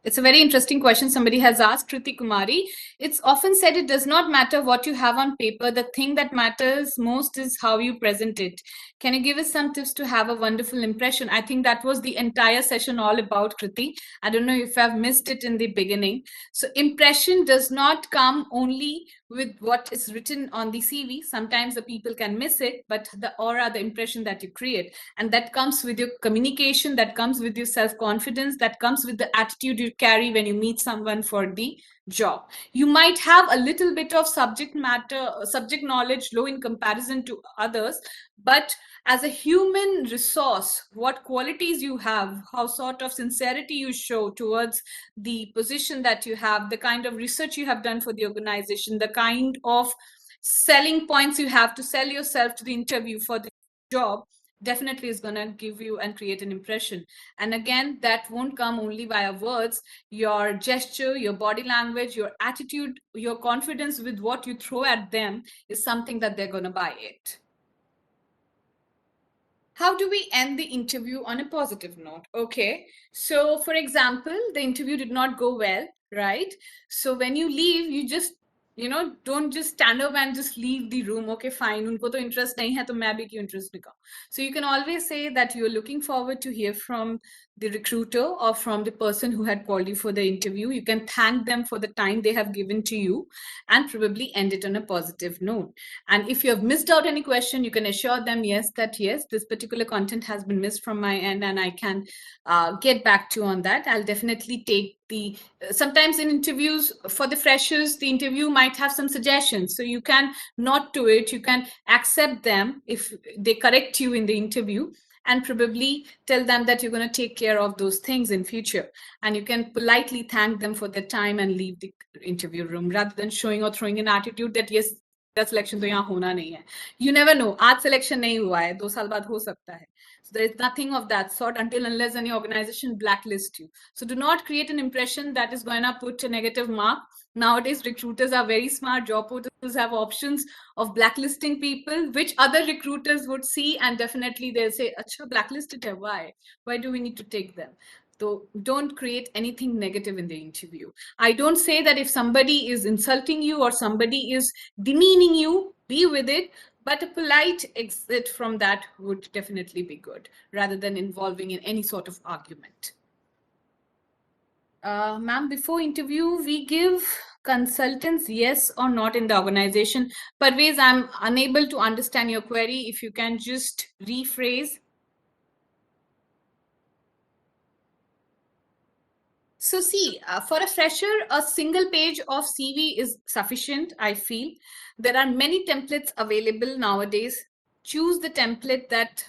B: it's a very interesting question somebody has asked, Kriti Kumari. It's often said it does not matter what you have on paper. The thing that matters most is how you present it. Can you give us some tips to have a wonderful impression? I think that was the entire session all about, Kriti. I don't know if I've missed it in the beginning. So impression does not come only with what is written on the CV. Sometimes the people can miss it, but the aura, the impression that you create, and that comes with your communication, that comes with your self-confidence, that comes with the attitude you carry when you meet someone for the job. You might have a little bit of subject knowledge low in comparison to others, but as a human resource, what qualities you have, how sort of sincerity you show towards the position that you have, the kind of research you have done for the organization, the kind of selling points you have to sell yourself to the interview for the job, definitely is going to give you and create an impression. And again, that won't come only via words. Your gesture, your body language, your attitude, your confidence with what you throw at them is something that they're going to buy it. How do we end the interview on a positive note? Okay, so for example, the interview did not go well, right? So when you leave, you just, don't just stand up and just leave the room. Okay, fine, unko to interest nahi hai, to main bhi kyun interest dikhaun? So you can always say that you're looking forward to hear from the recruiter or from the person who had called you for the interview. You can thank them for the time they have given to you and probably end it on a positive note. And if you have missed out any question, you can assure them, yes, this particular content has been missed from my end, and I can get back to you on that. I'll definitely take sometimes in interviews for the freshers, the interview might have some suggestions. So you can not do it. You can accept them if they correct you in the interview, and probably tell them that you're going to take care of those things in future. And you can politely thank them for their time and leave the interview room, rather than showing or throwing an attitude that, yes, selection तो यहाँ होना नहीं है. You never know. आज selection नहीं हुआ है, 2 साल बाद हो सकता है. So there is nothing of that sort until unless any organization blacklist you. So do not create an impression that is going to put a negative mark. Nowadays, recruiters are very smart. Job portals have options of blacklisting people, which other recruiters would see, and definitely they'll say, "Acha, blacklisted hai, why? Why do we need to take them?" So don't create anything negative in the interview. I don't say that if somebody is insulting you or somebody is demeaning you, be with it, but a polite exit from that would definitely be good, rather than involving in any sort of argument. Ma'am, before interview, we give consultants yes or not in the organization. Parvez, I'm unable to understand your query. If you can just rephrase. So see, for a fresher, a single page of CV is sufficient, I feel. There are many templates available nowadays. Choose the template that,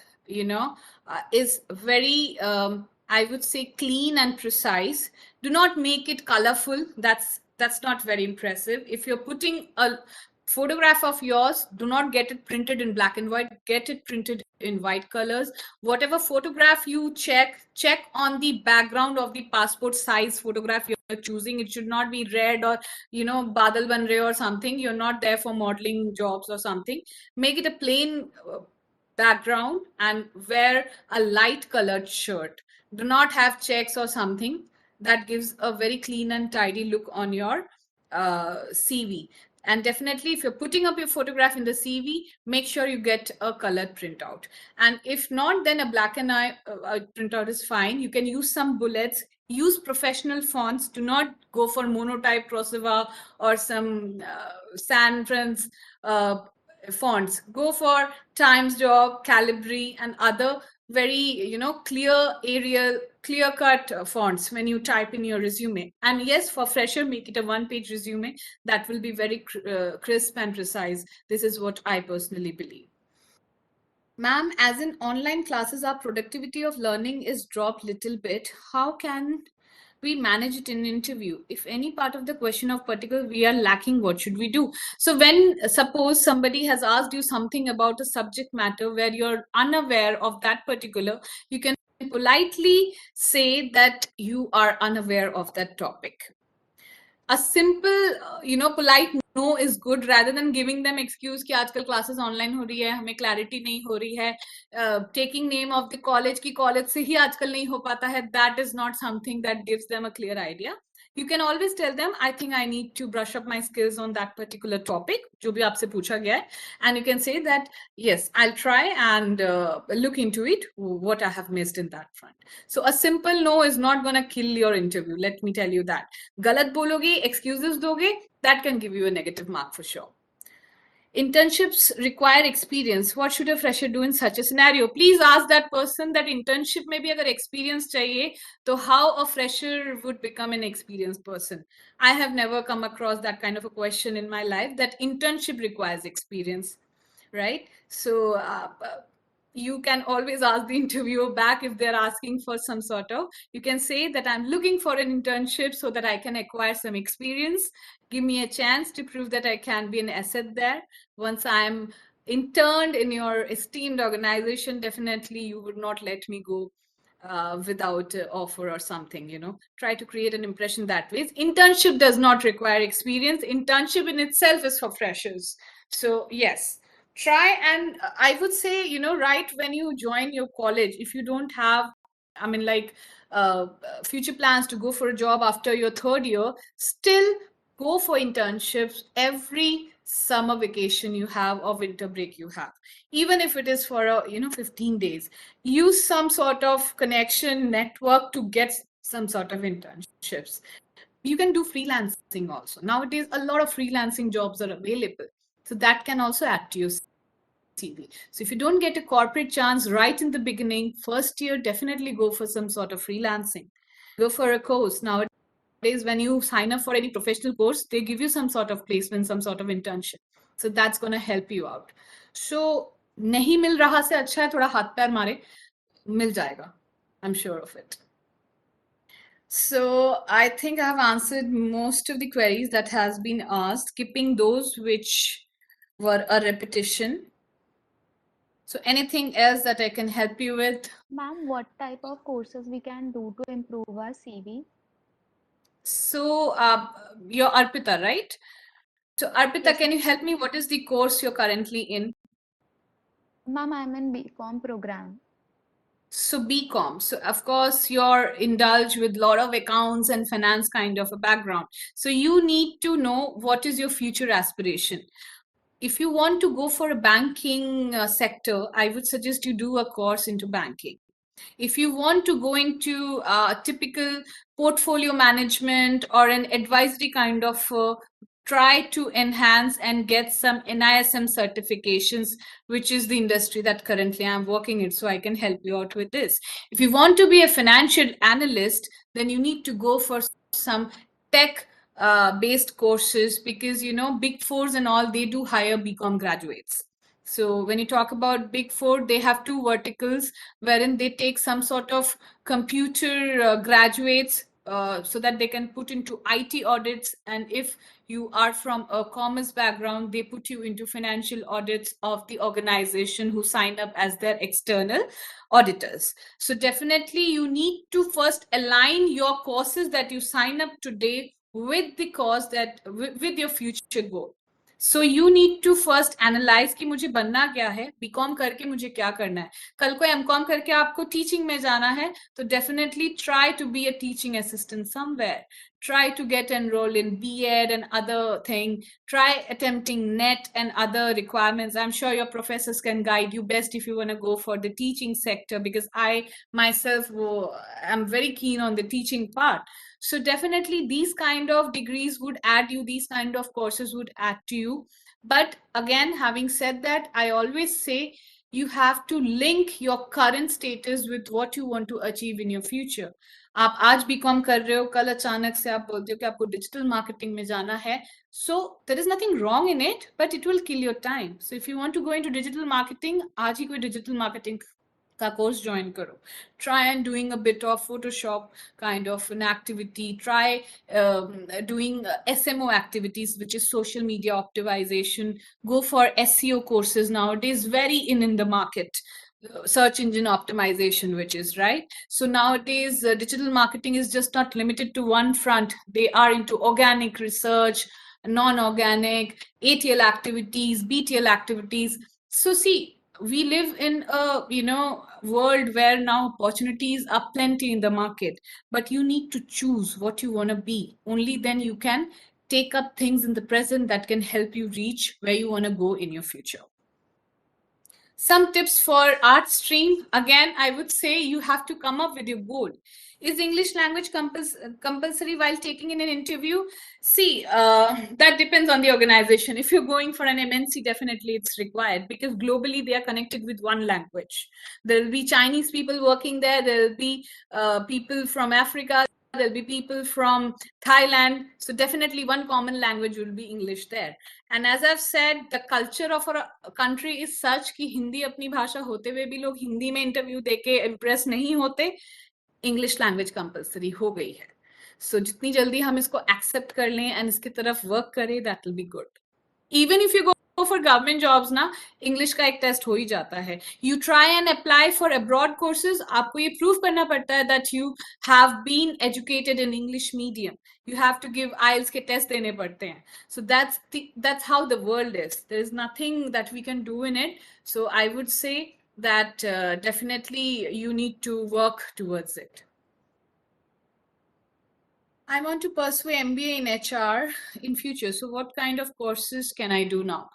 B: is very, I would say, clean and precise. Do not make it colorful. That's not very impressive. If you're putting a photograph of yours, do not get it printed in black and white, get it printed in white colors. Whatever photograph you check on the background of the passport size photograph you're choosing. It should not be red or badal ban rahe or something. You're not there for modeling jobs or something. Make it a plain background and wear a light colored shirt. Do not have checks or something. That gives a very clean and tidy look on your CV. And definitely, if you're putting up your photograph in the CV, make sure you get a colored printout. And if not, then a black and white printout is fine. You can use some bullets, use professional fonts. Do not go for monotype Proceva or some sans fonts. Go for Times Job, Calibri, and other very clear Arial, clear cut fonts when you type in your resume. And yes, for fresher, make it a 1-page resume. That will be very crisp and precise. This is what I personally believe. Ma'am, as in online classes, our productivity of learning is dropped little bit. How can we manage it in an interview? If any part of the question of particular we are lacking, what should we do? So when suppose somebody has asked you something about a subject matter where you're unaware of that particular, you can politely say that you are unaware of that topic. A simple polite no is good, rather than giving them excuse कि आजकल classes online हो रही है, हमें clarity नहीं हो रही है, taking name of the college की college से ही आजकल नहीं हो पाता है. That is not something that gives them a clear idea. You can always tell them, I think I need to brush up my skills on that particular topic, जो भी आपसे पूछा गया है. And you can say that, yes, I'll try and look into it, what I have missed in that front. So a simple no is not going to kill your interview. Let me tell you that. गलत बोलोगे, excuses दोगे, that can give you a negative mark for sure. Internships require experience. What should a fresher do in such a scenario? Please ask that person that internship में भी अगर experience चाहिए, तो how a fresher would become an experienced person. I have never come across that kind of a question in my life, that internship requires experience, right? So you can always ask the interviewer back if they're asking for some sort of, you can say that I'm looking for an internship so that I can acquire some experience. Give me a chance to prove that I can be an asset there. Once I'm interned in your esteemed organization, definitely you would not let me go without offer or something, try to create an impression that way. Internship does not require experience. Internship in itself is for freshers. So yes, try, and I would say, right when you join your college, if you don't have, I mean, like future plans to go for a job after your third year, still go for internships every summer vacation you have or winter break you have, even if it is for 15 days. Use some sort of connection network to get some sort of internships. You can do freelancing also. Nowadays, a lot of freelancing jobs are available. So that can also add to your CV. So if you don't get a corporate chance right in the beginning, first year, definitely go for some sort of freelancing. Go for a course. Nowadays, when you sign up for any professional course, they give you some sort of placement, some sort of internship. So that's going to help you out. So नहीं मिल रहा से अच्छा है थोड़ा हाथ पैर मारे, मिल जाएगा. I'm sure of it. So I think I've answered most of the queries that has been asked, skipping those which were a repetition. So anything else that I can help you with?
C: Ma'am, what type of courses we can do to improve our CV?
B: So you're Arpita, right? So Arpita,
C: Yes,
B: can you
C: ma'am.
B: help me? What is the course you're currently in?
C: Ma'am, I'm in BCom program.
B: So BCom. So of course you're indulged with a lot of accounts and finance kind of a background. So you need to know what is your future aspiration. If you want to go for a banking sector, I would suggest you do a course into banking. If you want to go into typical portfolio management or an advisory kind of, try to enhance and get some NISM certifications, which is the industry that currently I'm working in, so I can help you out with this. If you want to be a financial analyst, then you need to go for some tech based courses, because big fours and all, they do hire BCom graduates. So when you talk about big four, they have two verticals wherein they take some sort of computer graduates so that they can put into IT audits. And if you are from a commerce background, they put you into financial audits of the organization who signed up as their external auditors. So definitely you need to first align your courses that you sign up today with the course that with your future goal. So you need to first analyze कि मुझे बनना क्या है, BCom करके मुझे क्या करना है. कल को एमकॉम करके आपको टीचिंग में जाना है, तो definitely try to be a teaching assistant somewhere. Try to get enrolled in B.Ed and other thing. Try attempting NET and other requirements. I'm sure your professors can guide you best if you want to go for the teaching sector, because I myself am very keen on the teaching part. So definitely these kind of degrees would add you, these kind of courses would add to you. But again, having said that, I always say you have to link your current status with what you want to achieve in your future. आप आज BCom कर रहे हो, कल अचानक से आप बोलते हो कि आपको डिजिटल मार्केटिंग में जाना है. So there is nothing wrong in it, but it will kill your time. So if you want to go into digital marketing, आज ही कोई digital marketing का course join करो. Try and doing a bit of Photoshop kind of an activity. Try doing SMO activities, which is social media optimization. Go for SEO courses nowadays, very in the market. Search engine optimization, which is right. So nowadays, digital marketing is just not limited to one front. They are into organic research, non-organic, ATL activities, BTL activities. So see, we live in a world where now opportunities are plenty in the market, but you need to choose what you want to be. Only then you can take up things in the present that can help you reach where you want to go in your future. Some tips for art stream. Again, I would say you have to come up with your goal. Is English language compulsory while taking in an interview? See, that depends on the organization. If you're going for an MNC, definitely it's required, because globally they are connected with one language. There will be Chinese people working there. There will be people from Africa. There'll be people from Thailand. So definitely one common language will be English there. And as I've said, the culture of our country is such कि हिंदी अपनी भाषा होते हुए भी लोग हिंदी में interview देके impress नहीं होते. इंग्लिश लैंग्वेज कंपलसरी हो गई है. सो जितनी जल्दी हम इसको एक्सेप्ट कर लें एंड इसकी तरफ वर्क करें, that will be good. Even if you go for government jobs ना, इंग्लिश का एक टेस्ट हो ही जाता है. You try and apply for abroad courses. आपको ये प्रूव करना पड़ता है that you have been educated in English medium. You have to give IELTS के टेस्ट देने पड़ते हैं. So that's how the world is. There is nothing that we can do in it. So I would say that definitely you need to work towards it. I want to pursue MBA in HR in future. So what kind of courses can I do now?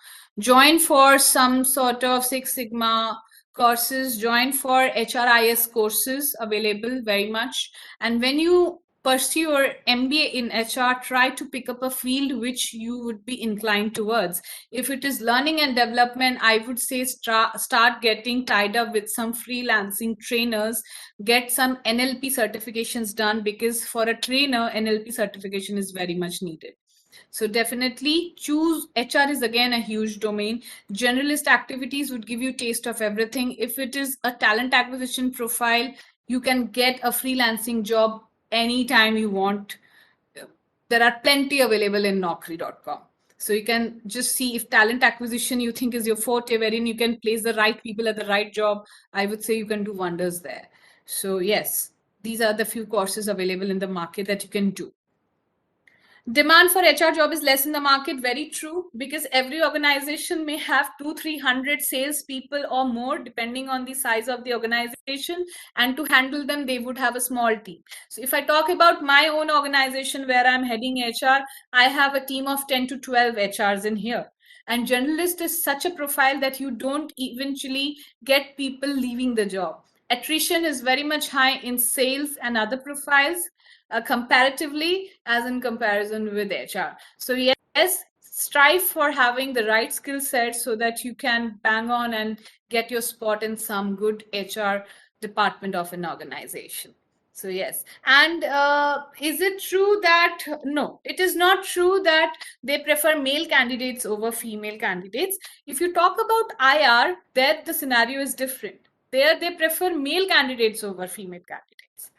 B: Join for some sort of Six Sigma courses, join for HRIS courses available very much. And when you pursue your MBA in HR, try to pick up a field which you would be inclined towards. If it is learning and development, I would say start getting tied up with some freelancing trainers, get some NLP certifications done, because for a trainer, NLP certification is very much needed. So definitely choose. HR is again a huge domain. Generalist activities would give you taste of everything. If it is a talent acquisition profile, you can get a freelancing job anytime you want. There are plenty available in Naukri.com. So you can just see if talent acquisition you think is your forte, wherein you can place the right people at the right job. I would say you can do wonders there. So yes, these are the few courses available in the market that you can do. Demand for HR job is less in the market. Very true, because every organization may have 200-300 salespeople or more, depending on the size of the organization. And to handle them, they would have a small team. So if I talk about my own organization where I'm heading HR, I have a team of 10 to 12 HRs in here. And generalist is such a profile that you don't eventually get people leaving the job. Attrition is very much high in sales and other profiles. Comparatively as in comparison with HR. So yes, strive for having the right skill set so that you can bang on and get your spot in some good HR department of an organization. So yes. And is it true that, no, it is not true that they prefer male candidates over female candidates. If you talk about IR, there the scenario is different. There they prefer male candidates over female candidates.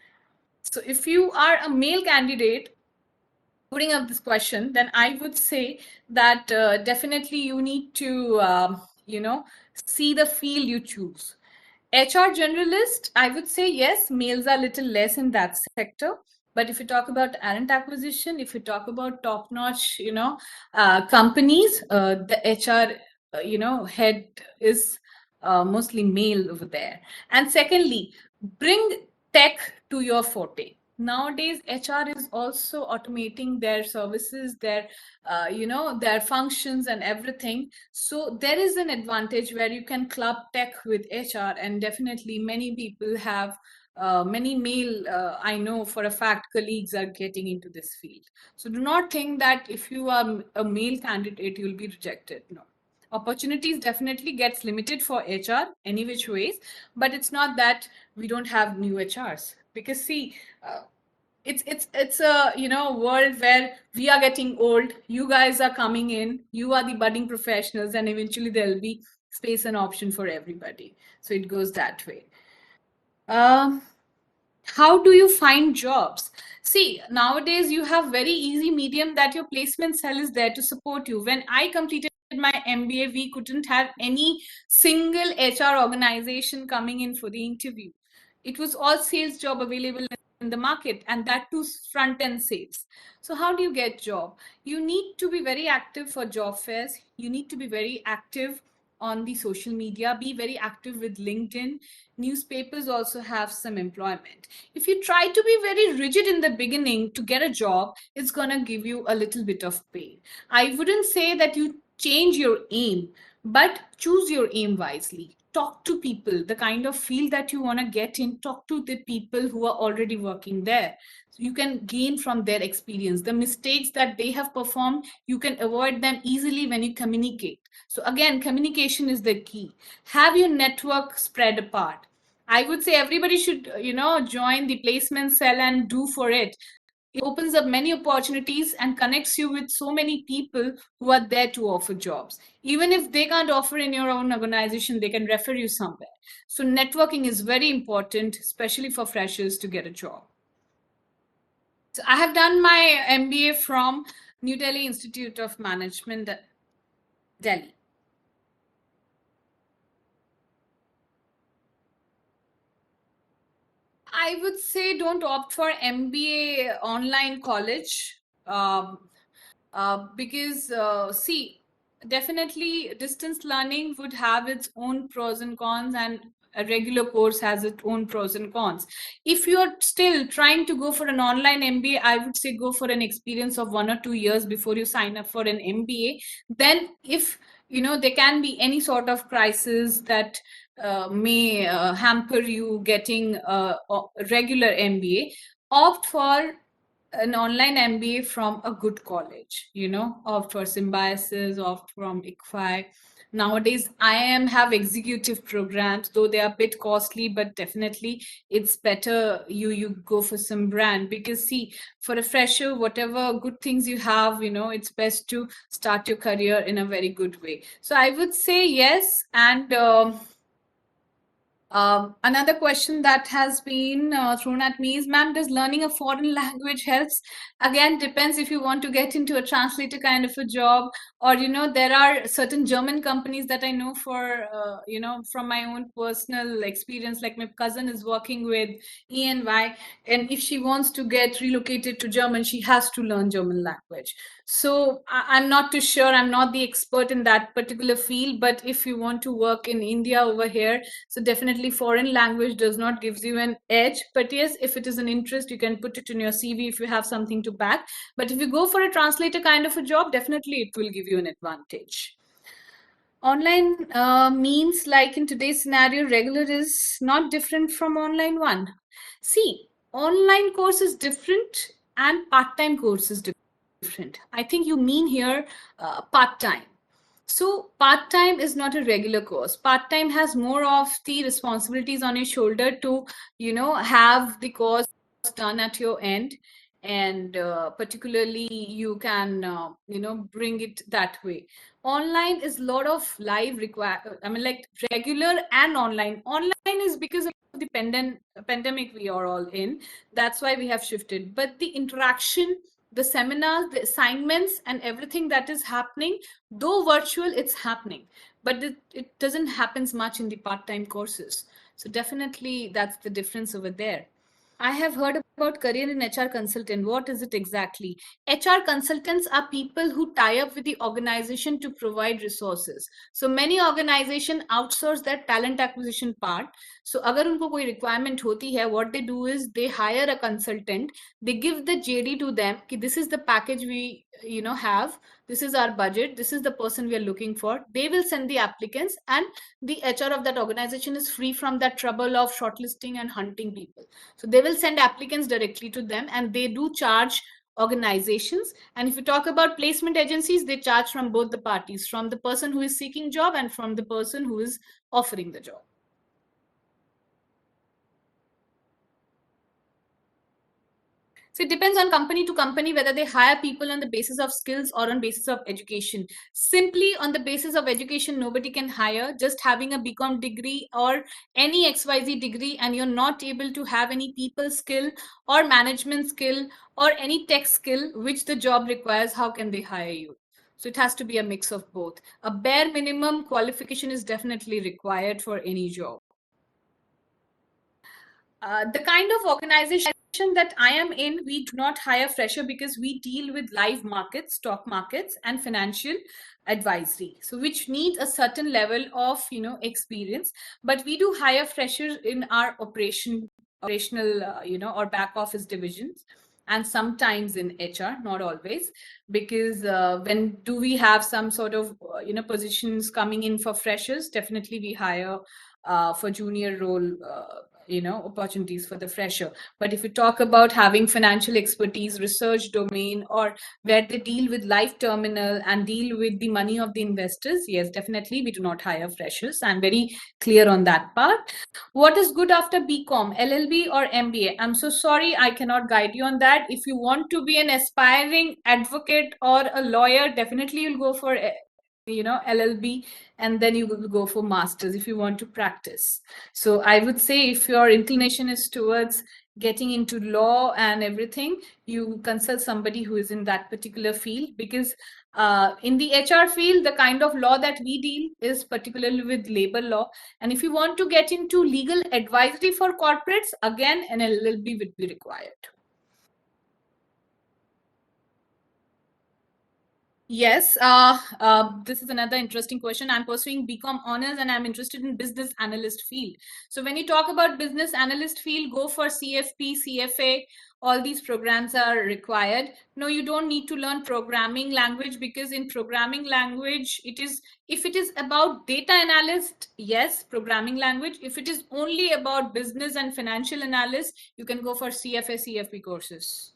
B: So if you are a male candidate putting up this question, then I would say that definitely you need to, see the field you choose. HR generalist, I would say yes, males are a little less in that sector. But if you talk about talent acquisition, if you talk about top-notch, companies, the HR, head is mostly male over there. And secondly, bring tech to your forte. Nowadays, HR is also automating their services, their functions and everything. So there is an advantage where you can club tech with HR, and definitely many people have many male, I know for a fact, colleagues are getting into this field. So do not think that if you are a male candidate, you'll be rejected. No. Opportunities definitely gets limited for HR any which ways, but it's not that we don't have new HRs, because see, it's a world where we are getting old, you guys are coming in, you are the budding professionals, and eventually there'll be space and option for everybody. So it goes that way. How do you find jobs? See, nowadays you have very easy medium that your placement cell is there to support you. When I completed my MBA, we couldn't have any single HR organization coming in for the interview. It was all sales job available in the market, and that too front end sales. So how do you get job? You need to be very active for job fairs. You need to be very active on the social media, be very active with LinkedIn. Newspapers also have some employment. If you try to be very rigid in the beginning to get a job, it's going to give you a little bit of pain. I wouldn't say that you change your aim, but choose your aim wisely. Talk to people, the kind of field that you want to get in, talk to the people who are already working there. So you can gain from their experience. The mistakes that they have performed, you can avoid them easily when you communicate. So again, communication is the key. Have your network spread apart. I would say everybody should, join the placement cell and do for it. It opens up many opportunities and connects you with so many people who are there to offer jobs. Even if they can't offer in your own organization, they can refer you somewhere. So networking is very important, especially for freshers to get a job. So I have done my MBA from New Delhi Institute of Management, Delhi. I would say don't opt for MBA online college, because see, definitely distance learning would have its own pros and cons, and a regular course has its own pros and cons. If you're still trying to go for an online MBA, I would say go for an experience of 1 or 2 years before you sign up for an MBA. Then if there can be any sort of crisis that may hamper you getting a regular MBA, opt for an online MBA from a good college, opt for Symbiosis, opt from ICFI. Nowadays, IIM have executive programs, though they are a bit costly, but definitely it's better you go for some brand, because see, for a fresher, whatever good things you have, it's best to start your career in a very good way. So I would say yes. And another question that has been thrown at me is, ma'am, does learning a foreign language helps? Again, depends if you want to get into a translator kind of a job, or there are certain German companies that I know for from my own personal experience. Like my cousin is working with ENY, and if she wants to get relocated to German, she has to learn German language. So I'm not too sure. I'm not the expert in that particular field, but if you want to work in India over here, so definitely foreign language does not gives you an edge. But yes, if it is an interest, you can put it in your CV if you have something to back. But if you go for a translator kind of a job, definitely it will give you an advantage. Online means, like in today's scenario, regular is not different from online one. See, online course is different and part-time course is different. I think you mean here part-time. So part-time is not a regular course. Part-time has more of the responsibilities on your shoulder to, have the course done at your end. And particularly you can, bring it that way. Online is a lot of live like regular and online. Online is because of the pandemic we are all in. That's why we have shifted. But the interaction, the seminars, the assignments, and everything that is happening, though virtual, it's happening, but it doesn't happen much in the part-time courses. So definitely that's the difference over there. I have heard about career in HR consultant. What is it exactly? HR consultants are people who tie up with the organization to provide resources. So many organizations outsource their talent acquisition part. So अगर उनको कोई requirement होती है, what they do is they hire a consultant. They give the JD to them. कि this is the package we have. This is our budget. This is the person we are looking for. They will send the applicants, and the HR of that organization is free from that trouble of shortlisting and hunting people. So they will send applicants directly to them, and they do charge organizations. And if you talk about placement agencies, they charge from both the parties, from the person who is seeking job and from the person who is offering the job. So it depends on company to company whether they hire people on the basis of skills or on basis of education. Simply on the basis of education, nobody can hire. Just having a BCom degree or any XYZ degree, and you're not able to have any people skill or management skill or any tech skill which the job requires, how can they hire you? So it has to be a mix of both. A bare minimum qualification is definitely required for any job. The kind of organization that I am in, we do not hire fresher because we deal with live markets, stock markets, and financial advisory. So which needs a certain level of experience. But we do hire freshers in our operational or back office divisions, and sometimes in HR, not always, because when do we have some sort of positions coming in for freshers, definitely we hire for junior role opportunities for the fresher. But if you talk about having financial expertise, research domain, or where they deal with live terminal and deal with the money of the investors, yes, definitely we do not hire freshers. I'm very clear on that part. What is good after BCom, LLB or MBA? I'm so sorry, I cannot guide you on that. If you want to be an aspiring advocate or a lawyer, definitely you'll go for LLB, and then you will go for masters if you want to practice. So I would say if your inclination is towards getting into law and everything, you consult somebody who is in that particular field, because in the HR field, the kind of law that we deal is particularly with labor law. And if you want to get into legal advisory for corporates, again, an LLB would be required. Yes, this is another interesting question. I'm pursuing BCom honors and I'm interested in business analyst field. So when you talk about business analyst field, go for CFP, CFA. All these programs are required. No, you don't need to learn programming language, because in programming language, if it is about data analyst, yes, programming language. If it is only about business and financial analyst, you can go for CFA, CFP courses.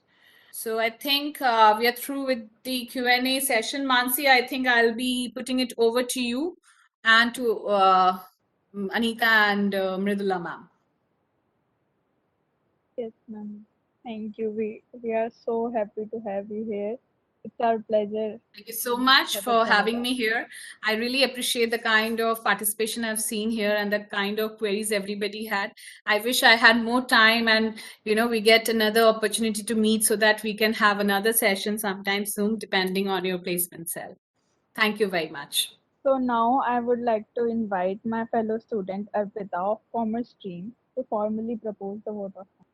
B: So I think we are through with the Q&A session. Mansi, I think I'll be putting it over to you and to Anita and Mridula ma'am.
C: Yes, ma'am. Thank you. We are so happy to have you here. It's our pleasure.
B: Thank you so much for having me here. I really appreciate the kind of participation I've seen here and the kind of queries everybody had. I wish I had more time and, we get another opportunity to meet so that we can have another session sometime soon, depending on your placement cell. Thank you very much.
C: So now I would like to invite my fellow student Arpita of Commerce stream to formally propose the vote of thanks.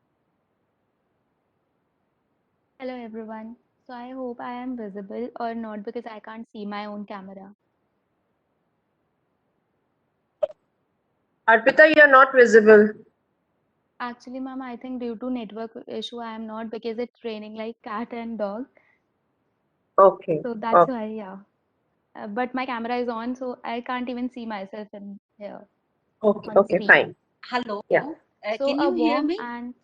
D: Hello everyone. So I hope I am visible or not because I can't see my own camera.
A: Arpita, you're not visible.
D: Actually, ma'am, I think due to network issue, I am not because it's raining like cat and dog.
A: Okay.
D: So that's why, yeah. But my camera is on, so I can't even see myself in here
A: Okay.
D: on
A: Okay.
D: screen.
A: Fine.
E: Hello.
A: Yeah.
D: So
E: Can
D: a
E: you hear
D: warm
E: me?
D: and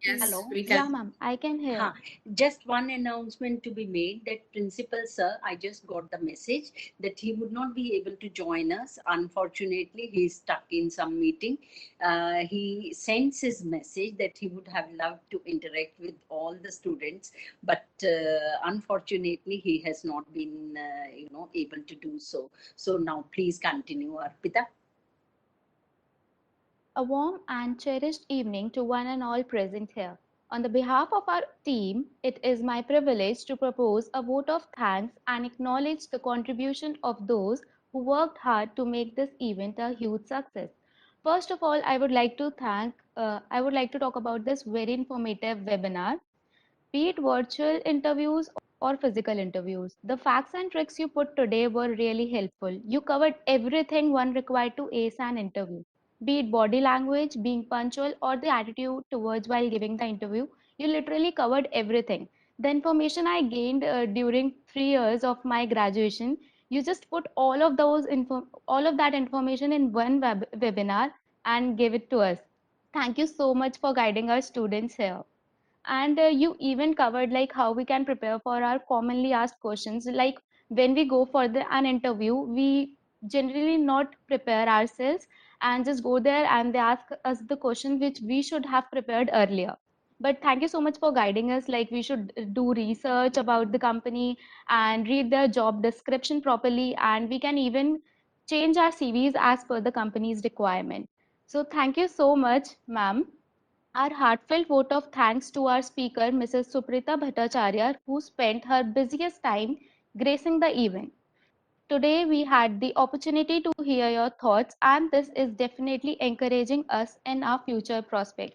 B: Yes,
E: Hello.
B: we
D: yeah,
B: can.
D: ma'am, I can hear.
E: Huh. Just one announcement to be made that Principal Sir, I just got the message that he would not be able to join us. Unfortunately, he's stuck in some meeting. He sends his message that he would have loved to interact with all the students, but unfortunately, he has not been, able to do so. So now, please continue, Arpita.
D: A warm and cherished evening to one and all present here. On the behalf of our team, it is my privilege to propose a vote of thanks and acknowledge the contribution of those who worked hard to make this event a huge success. First of all, I would like to talk about this very informative webinar, be it virtual interviews or physical interviews. The facts and tricks you put today were really helpful. You covered everything one required to ace an interview, be it body language, being punctual, or the attitude towards while giving the interview. You literally covered everything. The information I gained during 3 years of my graduation, you just put all of that information in one webinar and gave it to us. Thank you so much for guiding our students here. And you even covered like how we can prepare for our commonly asked questions. Like when we go for an interview, we generally not prepare ourselves and just go there and they ask us the question which we should have prepared earlier. But thank you so much for guiding us. Like we should do research about the company and read their job description properly, and we can even change our CVs as per the company's requirement. So thank you so much, ma'am. Our heartfelt vote of thanks to our speaker, Mrs. Suprita Bhattacharya, who spent her busiest time gracing the event. Today, we had the opportunity to hear your thoughts, and this is definitely encouraging us in our future prospects.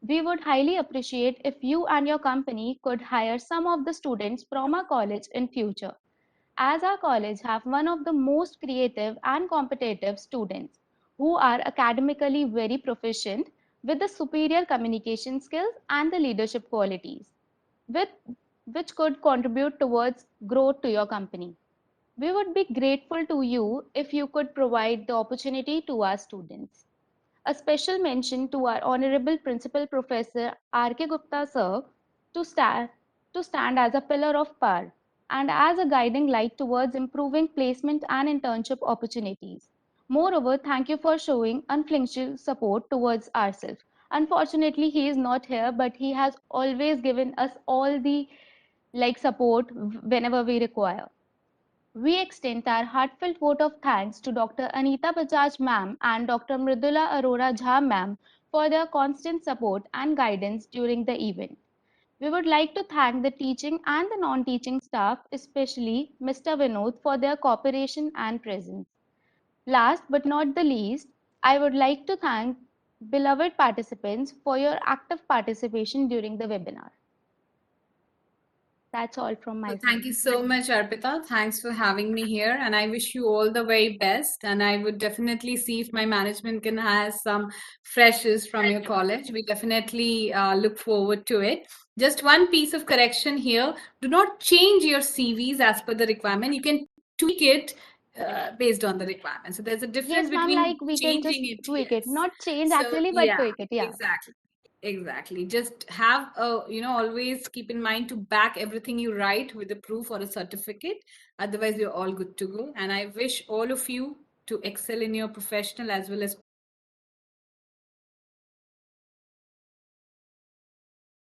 D: We would highly appreciate if you and your company could hire some of the students from our college in future, as our college have one of the most creative and competitive students who are academically very proficient with the superior communication skills and the leadership qualities, with, which could contribute towards growth to your company. We would be grateful to you if you could provide the opportunity to our students. A special mention to our Honorable Principal Professor R.K. Gupta sir to stand, to stand as a pillar of power and as a guiding light towards improving placement and internship opportunities. Moreover, thank you for showing unflinching support towards ourselves. Unfortunately, he is not here, but he has always given us all the support whenever we require. We extend our heartfelt vote of thanks to Dr. Anita Bajaj ma'am and Dr. Mridula Arora Jha ma'am for their constant support and guidance during the event. We would like to thank the teaching and the non-teaching staff, especially Mr. Vinod, for their cooperation and presence. Last but not the least, I would like to thank beloved participants for your active participation during the webinar. That's all from my
B: So
D: side.
B: thank you so much, Arpita. Thanks for having me here. And I wish you all the very best. And I would definitely see if my management can hire some freshers from your college. We definitely look forward to it. Just one piece of correction here. Do not change your CVs as per the requirement. You can tweak it based on the requirement. So there's a difference
D: Yes, ma'am,
B: between
D: like we can just
B: changing it.
D: tweak it.
B: Yes.
D: Not change
B: So
D: actually, but
B: yeah,
D: tweak it. Yeah.
B: exactly. Exactly. Just have a, always keep in mind to back everything you write with a proof or a certificate. Otherwise, you're all good to go. And I wish all of you to excel in your professional as well as